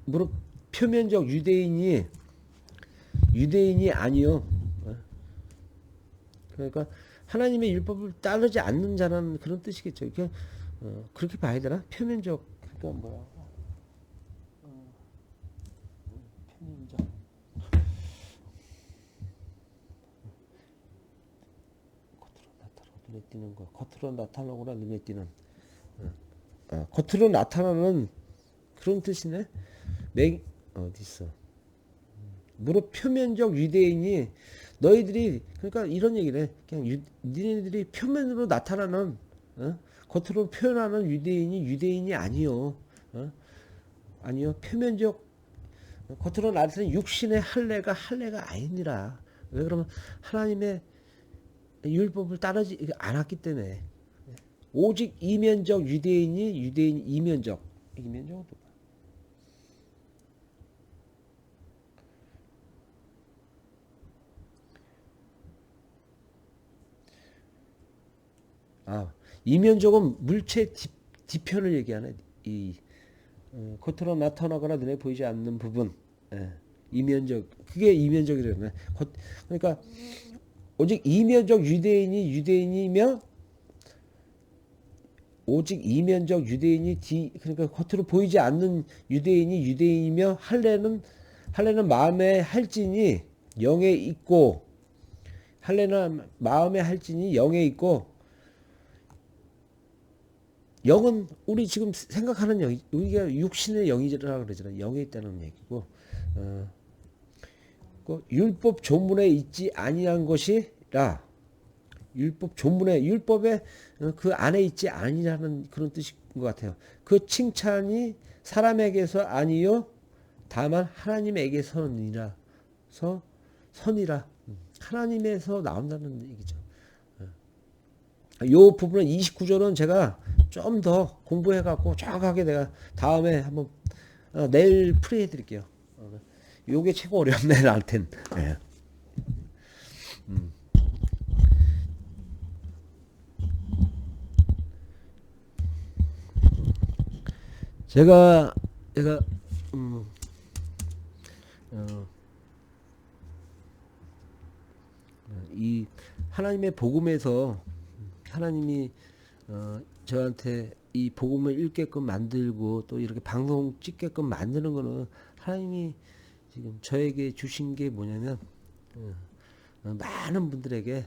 무릇 표면적 유대인이 아니요. 그러니까 하나님의 율법을 따르지 않는 자라는 그런 뜻이겠죠. 그렇게 봐야 되나? 표면적. 그러니까 뭐야? 표면적. 겉으로 나타나고 눈에 띄는 거. 겉으로 나타나거나 눈에 띄는. 겉으로 나타나는 그런 뜻이네. 어디 있어? 무릇 표면적 유대인이 너희들이 그러니까 이런 얘기를 해. 그냥 니네들이 표면으로 나타나는 겉으로 표현하는 유대인이 아니요. 아니요. 표면적 겉으로 나타나는 육신의 할례가 아니니라. 왜 그러면 하나님의 율법을 따르지 않았기 때문에. 오직 이면적 유대인 이면적은 이면적은 물체 뒤편을 얘기하네. 겉으로 나타나거나 눈에 보이지 않는 부분. 예, 이면적 그게 이면적이라네. 그러니까 오직 이면적 유대인이며 오직 이면적 그러니까 겉으로 보이지 않는 유대인이며 할례는 마음의 할진이 영에 있고 할례는 마음의 할진이 영에 있고 영은 우리 지금 생각하는 영 우리가 육신의 영이라고 그러잖아요. 영에 있다는 얘기고 그 율법 조문에 있지 아니한 것이라 율법에 그 안에 있지 아니라는 그런 뜻인 것 같아요. 그 칭찬이 사람에게서 아니요 다만 하나님에게서니라 선이라 하나님에서 나온다는 얘기죠. 요 부분은 29절은 제가 좀 더 공부해 갖고 정확하게 내가 다음에 한번 내일 풀이해 드릴게요. 요게 최고 어렵네 나한텐. 예. 제가 이 하나님의 복음에서 하나님이 저한테 이 복음을 읽게끔 만들고 또 이렇게 방송 찍게끔 만드는 거는 하나님이 지금 저에게 주신 게 뭐냐면 많은 분들에게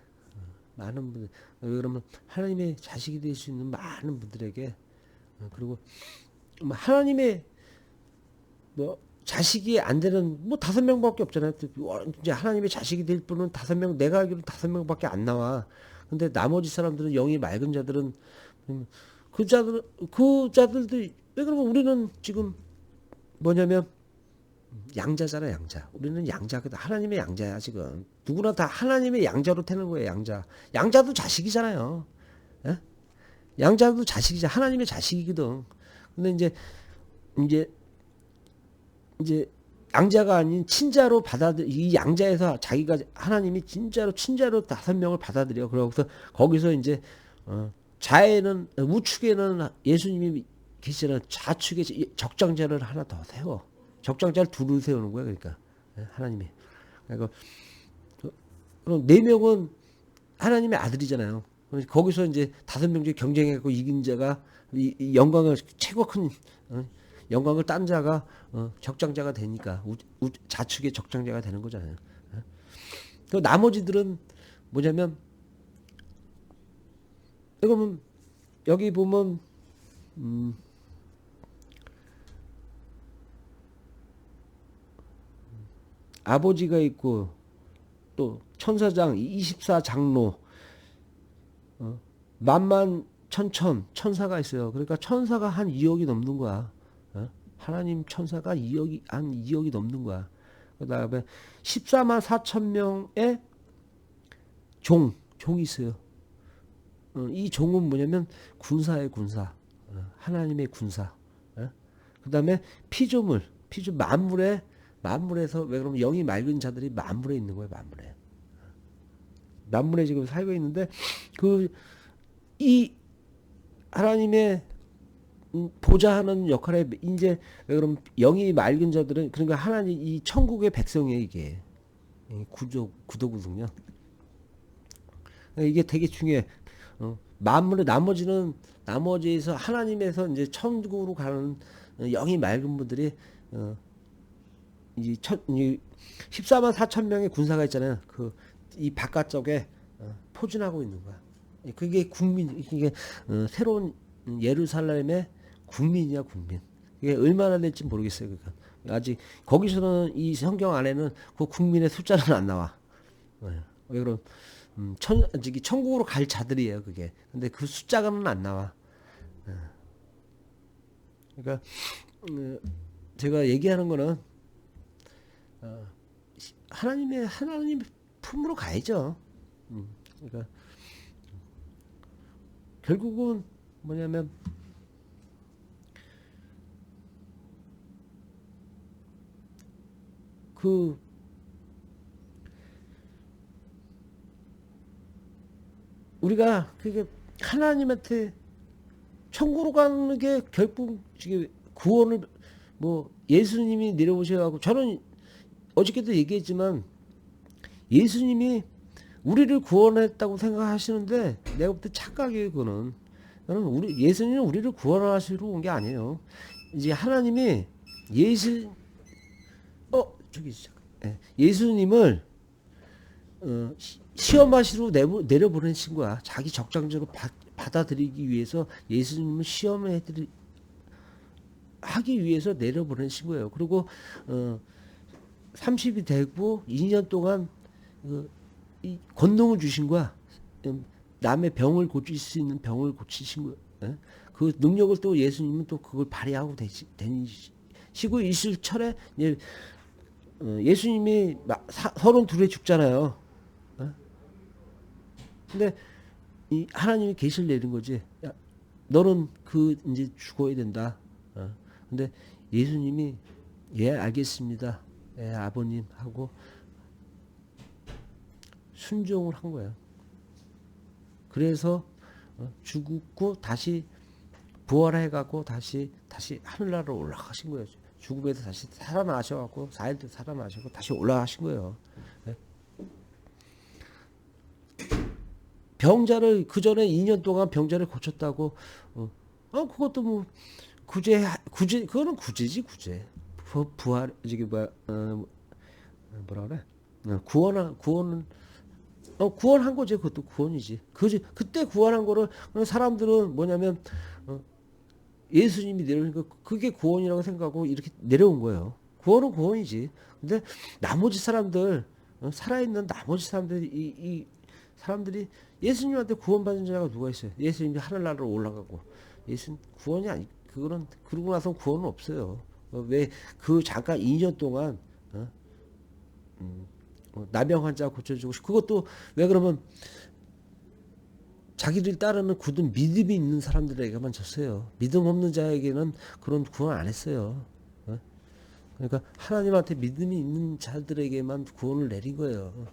많은 분들 그러면 하나님의 자식이 될 수 있는 많은 분들에게 그리고 하나님의 뭐 자식이 안 되는 뭐 5명밖에 없잖아요. 이제 하나님의 자식이 될 분은 5명 내가 알기로 5명밖에 안 나와. 근데 나머지 사람들은 영이 맑은 자들은 그 자들도 왜 그러면 우리는 지금 뭐냐면 양자잖아 양자. 우리는 양자거든. 하나님의 양자야 지금. 누구나 다 하나님의 양자로 태는 거예요 양자. 양자도 자식이잖아요. 예? 양자도 자식이자 하나님의 자식이거든. 근데 이제 양자가 아닌 친자로 이 양자에서 자기가 하나님이 진짜로 친자로 5명을 받아들여. 그러고서 거기서 이제 좌에는 우측에는 예수님이 계시는 좌측에 적장자를 하나 더 세워. 적장자를 둘을 세우는 거야. 그러니까 하나님이. 그러니까 그럼 4명은 하나님의 아들이잖아요. 거기서 이제 5명 중에 경쟁해갖고 이긴 자가 이 영광을 최고 큰 영광을 딴 자가 적장자가 되니까 좌측의 적장자가 되는 거잖아요. 그 나머지들은 뭐냐면 그러면 여기 보면 아버지가 있고 또 천사장 24장로 만만 천사가 있어요. 그러니까 천사가 한 2억이 넘는 거야. 하나님 천사가 한 2억이 넘는 거야. 그 다음에 14만 4천 명의 종이 있어요. 이 종은 뭐냐면 군사의 군사. 하나님의 군사. 그 다음에 피조물 만물에서 왜 그러면 영이 맑은 자들이 만물에 있는 거예요. 만물에 지금 살고 있는데 이 하나님의 보좌하는 역할에 이제 왜 그럼 영이 맑은 자들은 그러니까 하나님 이 천국의 백성이에요 이게 구도구성요. 이게 되게 중요해. 만물의 나머지에서 하나님에서 이제 천국으로 가는 영이 맑은 분들이 이 14만 4천 명의 군사가 있잖아요. 이 바깥쪽에 포진하고 있는 거야. 그게 국민, 이게 새로운 예루살렘의 국민이야 국민. 이게 얼마나 될지 모르겠어요. 그러니까 아직 거기서는 이 성경 안에는 그 국민의 숫자는 안 나와. 왜 그럼 저기 천국으로 갈 자들이에요 그게. 근데 그 숫자가는 안 나와. 그러니까 제가 얘기하는 거는 하나님의 품으로 가야죠. 그러니까 결국은 뭐냐면 그 우리가 그게 하나님한테 천국으로 가는 게 결국 구원을 뭐 예수님이 내려오셔가지고 저는 어저께도 얘기했지만 예수님이 우리를 구원했다고 생각하시는데 내가 볼 때 착각이에요 그거는. 예수님은 우리를 구원하시러 온 게 아니에요. 이제 하나님이 예수 예수님을 시험하시러 내려보내신 거야. 자기 적장적으로 받아들이기 위해서 예수님을 하기 위해서 내려보내신 거예요. 그리고 30이 되고 2년 동안 이 권능을 주신 거야. 남의 병을 고칠 수 있는 병을 고치신 거예요. 예? 그 능력을 또 예수님은 또 그걸 발휘하고 다니시고 있을 철에 예수님이 32에 죽잖아요. 근데 이 하나님이 계시를 내린 거지. 야, 너는 이제 죽어야 된다. 근데 예수님이 예 알겠습니다. 예 아버님 하고 순종을 한 거예요. 그래서 죽고 다시 부활해가고 다시 하늘나라로 올라가신 거예요. 죽음에서 다시 살아나셔갖고 4일 때 살아나시고 다시 올라가신 거예요. 네? 병자를 그 전에 2년 동안 병자를 고쳤다고 그것도 뭐 구제 그거는 구제지. 부활 저기 뭐라 그래? 구원은 구원한 거지. 그것도 구원이지. 그때 구원한 거를 사람들은 뭐냐면 예수님이 내려오니까 그게 구원이라고 생각하고 이렇게 내려온 거예요. 구원은 구원이지. 근데 나머지 사람들 살아있는 나머지 사람들이 이 사람들이 예수님한테 구원받은 자가 누가 있어요? 예수님이 하늘나라로 올라가고 예수님 구원이 아니 그거는 그러고 나서 구원은 없어요. 왜 그 잠깐 2년 동안 나병 환자 고쳐주고 그것도 왜 그러면 자기들 따르는 굳은 믿음이 있는 사람들에게만 줬어요. 믿음 없는 자에게는 그런 구원 안 했어요. 그러니까 하나님한테 믿음이 있는 자들에게만 구원을 내린 거예요.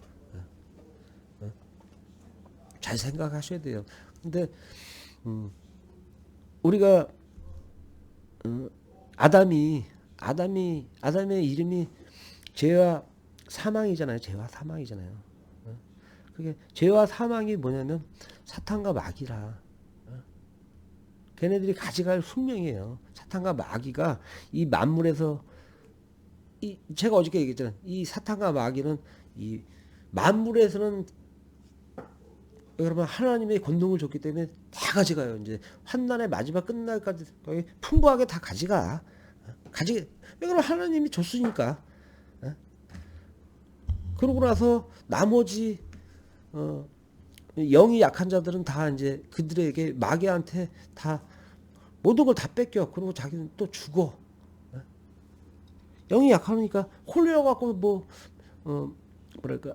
잘 생각하셔야 돼요. 근데 우리가 아담의 이름이 죄와 사망이잖아요. 죄와 사망이잖아요. 그게 죄와 사망이 뭐냐면 사탄과 마귀라. 걔네들이 가져갈 숙명이에요. 사탄과 마귀가 이 만물에서 제가 어저께 얘기했잖아요. 이 사탄과 마귀는 이 만물에서는 여러분 하나님의 권능을 줬기 때문에 다 가져가요. 이제 환난의 마지막 끝날까지 풍부하게 다 가져가. 왜 그러면 하나님이 줬으니까. 그러고 나서 나머지 영이 약한 자들은 다 이제 그들에게 마귀한테 다 모든 걸 다 뺏겨. 그리고 자기는 또 죽어. 영이 약하니까 홀려 갖고 뭐랄까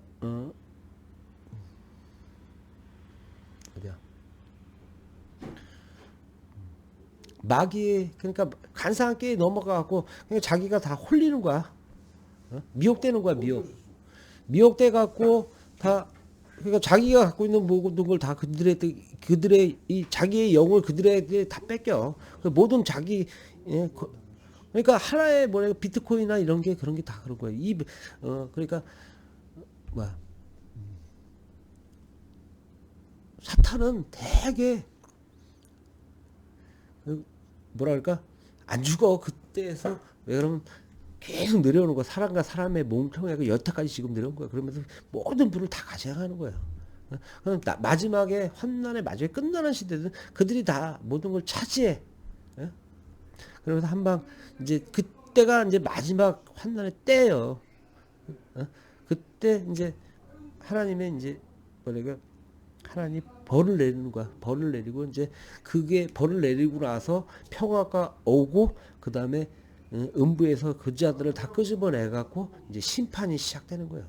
어디야? 마귀 그러니까 간사함께 넘어가갖고 그냥 자기가 다 홀리는 거야. 미혹되는 거야. 미혹돼 갖고 다 그러니까 자기가 갖고 있는 모든 걸 다 그들의 이 자기의 영을 그들에게 다 뺏겨. 모든 자기 그러니까 하나의 비트코인이나 이런 게 그런 게 다 그런 거예요. 그러니까 뭐야? 사탄은 되게 뭐랄까 안 죽어. 그때에서 왜 그러면 계속 내려오는 거야. 사람과 사람의 몸통에 여태까지 지금 내려온 거야. 그러면서 모든 불을 다 가져가는 거예요. 그럼 마지막에 환난의 마지막에 끝나는 시대는 그들이 다 모든 걸 차지해. 예? 그러면서 한방 이제 그때가 이제 마지막 환난의 때예요. 그때 이제 하나님의 이제 뭐랄까 하나님 벌을 내리는 거야. 벌을 내리고 이제 그게 벌을 내리고 나서 평화가 오고 그 다음에 음부에서 그 자들을 다 끄집어내 갖고 이제 심판이 시작되는 거예요.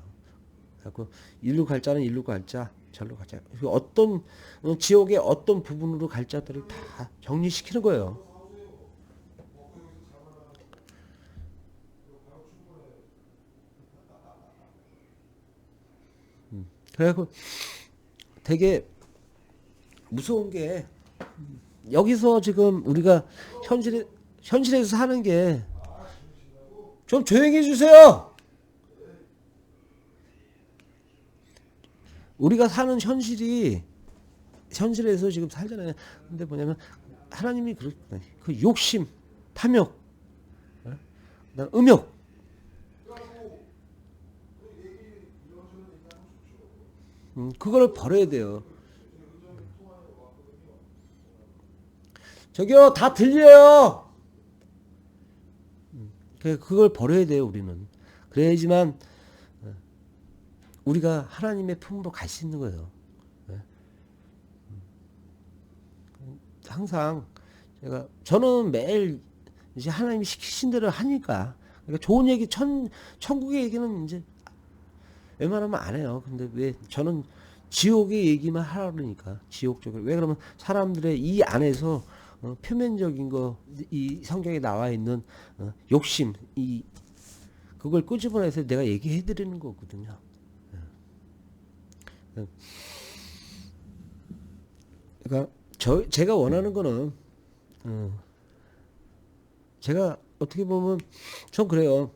그래갖고 일로 갈 자는 일로 갈 자, 절로 갈 자. 어떤 지옥의 어떤 부분으로 갈 자들을 다 정리시키는 거예요. 그래갖고 되게 무서운 게 여기서 지금 우리가 현실에서 사는 게 좀 조용히 해주세요. 우리가 사는 현실에서 지금 살잖아요. 근데 뭐냐면 하나님이 그 욕심, 탐욕, 그다음 음욕, 그거를 버려야 돼요. 저기요, 다 들려요. 그걸 버려야 돼요, 우리는. 그래야지만 우리가 하나님의 품으로 갈 수 있는 거예요. 항상 저는 매일 이제 하나님이 시키신 대로 하니까 그러니까 좋은 얘기 천국의 얘기는 이제 웬만하면 안 해요. 근데 왜 저는 지옥의 얘기만 하라 그러니까 지옥 쪽을 왜 그러면 사람들의 이 안에서 표면적인 거 이 성경에 나와 있는 욕심 이 그걸 끄집어내서 내가 얘기해 드리는 거거든요. 그러니까 제가 원하는 거는 제가 어떻게 보면 전 그래요.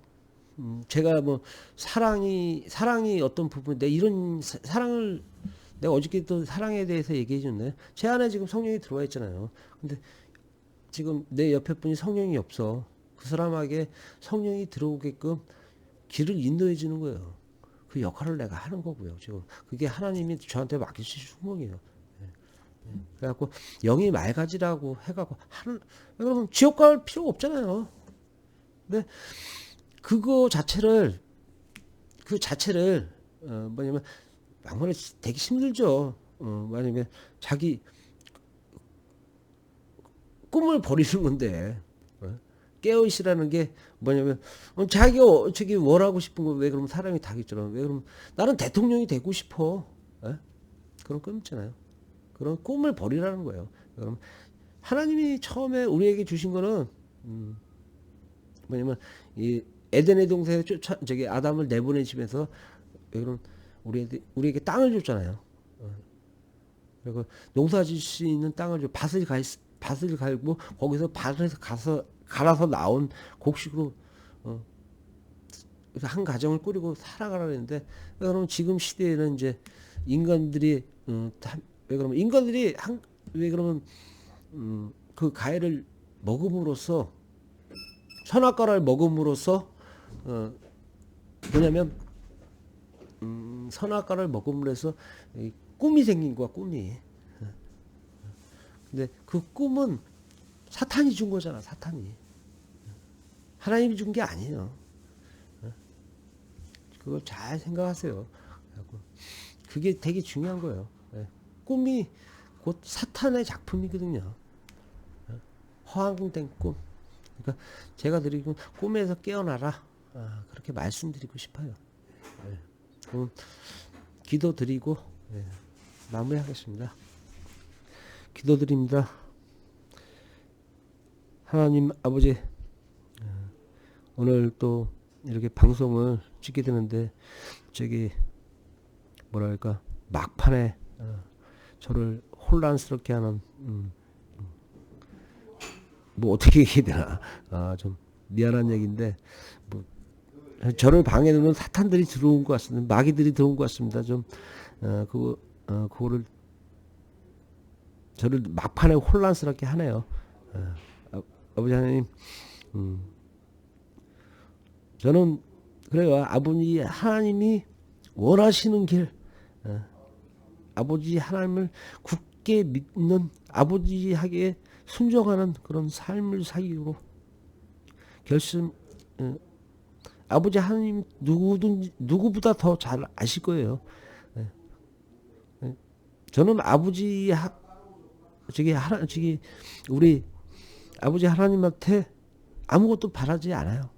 제가 뭐 사랑이 어떤 부분 내 이런 사랑을 내가 어저께 또 사랑에 대해서 얘기해 줬네. 제 안에 지금 성령이 들어와 있잖아요. 근데 지금 내 옆에 분이 성령이 없어. 그 사람에게 성령이 들어오게끔 길을 인도해 주는 거예요. 그 역할을 내가 하는 거고요. 지금 그게 하나님이 저한테 맡기신 숙명이에요. 그래갖고 영이 맑아지라고 해갖고 그러면 지옥 갈 필요가 없잖아요. 근데 그 자체를 뭐냐면 막말로 되게 힘들죠. 뭐냐면 자기 꿈을 버리는 건데 깨어 있으라는 게 뭐냐면 자기가 저기 뭘 하고 싶은 거 왜 그러면 사람이 다 있잖아. 왜 그러면 나는 대통령이 되고 싶어. 그런 꿈 있잖아요. 그런 꿈을 버리라는 거예요. 그럼 하나님이 처음에 우리에게 주신 거는 뭐냐면 이 에덴의 동산에 저기 아담을 내보내시면서 왜 그럼 우리에게 땅을 줬잖아요. 그리고 농사질 수 있는 땅을 줘 밭을 갈고 거기서 밭에서 갈아서 나온 곡식으로 한 가정을 꾸리고 살아가라는데 그러면 지금 시대에는 이제 인간들이 왜 그러면 왜 그러면 그 가해를 먹음으로써 선악과를 먹음으로써 뭐냐면 선악과를 먹음으로써 꿈이 생긴 거야 꿈이. 근데 그 꿈은 사탄이 준 거잖아 사탄이. 하나님이 준 게 아니에요. 그걸 잘 생각하세요. 그게 되게 중요한 거예요. 꿈이 곧 사탄의 작품이거든요. 허황된 꿈. 그러니까 제가 드리고 꿈에서 깨어나라. 그렇게 말씀드리고 싶어요. 그럼 기도 드리고 마무리하겠습니다. 기도 드립니다. 하나님 아버지 오늘 또 이렇게 방송을 찍게 되는데 저기 뭐랄까 막판에 저를 혼란스럽게 하는 뭐 어떻게 얘기해야 되나 좀 미안한 얘기인데 뭐 저를 방해하는 사탄들이 들어온 것 같습니다. 마귀들이 들어온 것 같습니다. 좀 그거를 저를 막판에 혼란스럽게 하네요. 아버지 하나님 저는 그래요. 아버지 하나님이 원하시는 길 아버지 하나님을 굳게 믿는 아버지에게 순종하는 그런 삶을 살기로 결심. 아버지 하나님 누구보다 더 잘 아실 거예요. 저는 저기 우리 아버지 하나님한테 아무것도 바라지 않아요.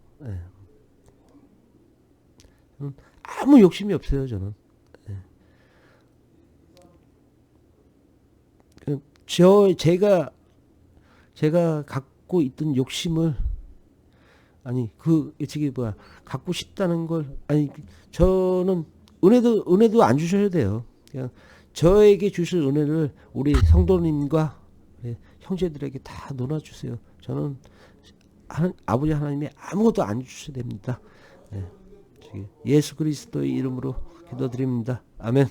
아무 욕심이 없어요, 저는. 제가 갖고 있던 욕심을 갖고 싶다는 걸 저는 은혜도 안 주셔야 돼요. 그냥 저에게 주실 은혜를 우리 성도님과 우리 형제들에게 다 나눠주세요. 저는 아버지 하나님이 아무것도 안 주셔야 됩니다. 예수 그리스도의 이름으로 기도드립니다. 아멘.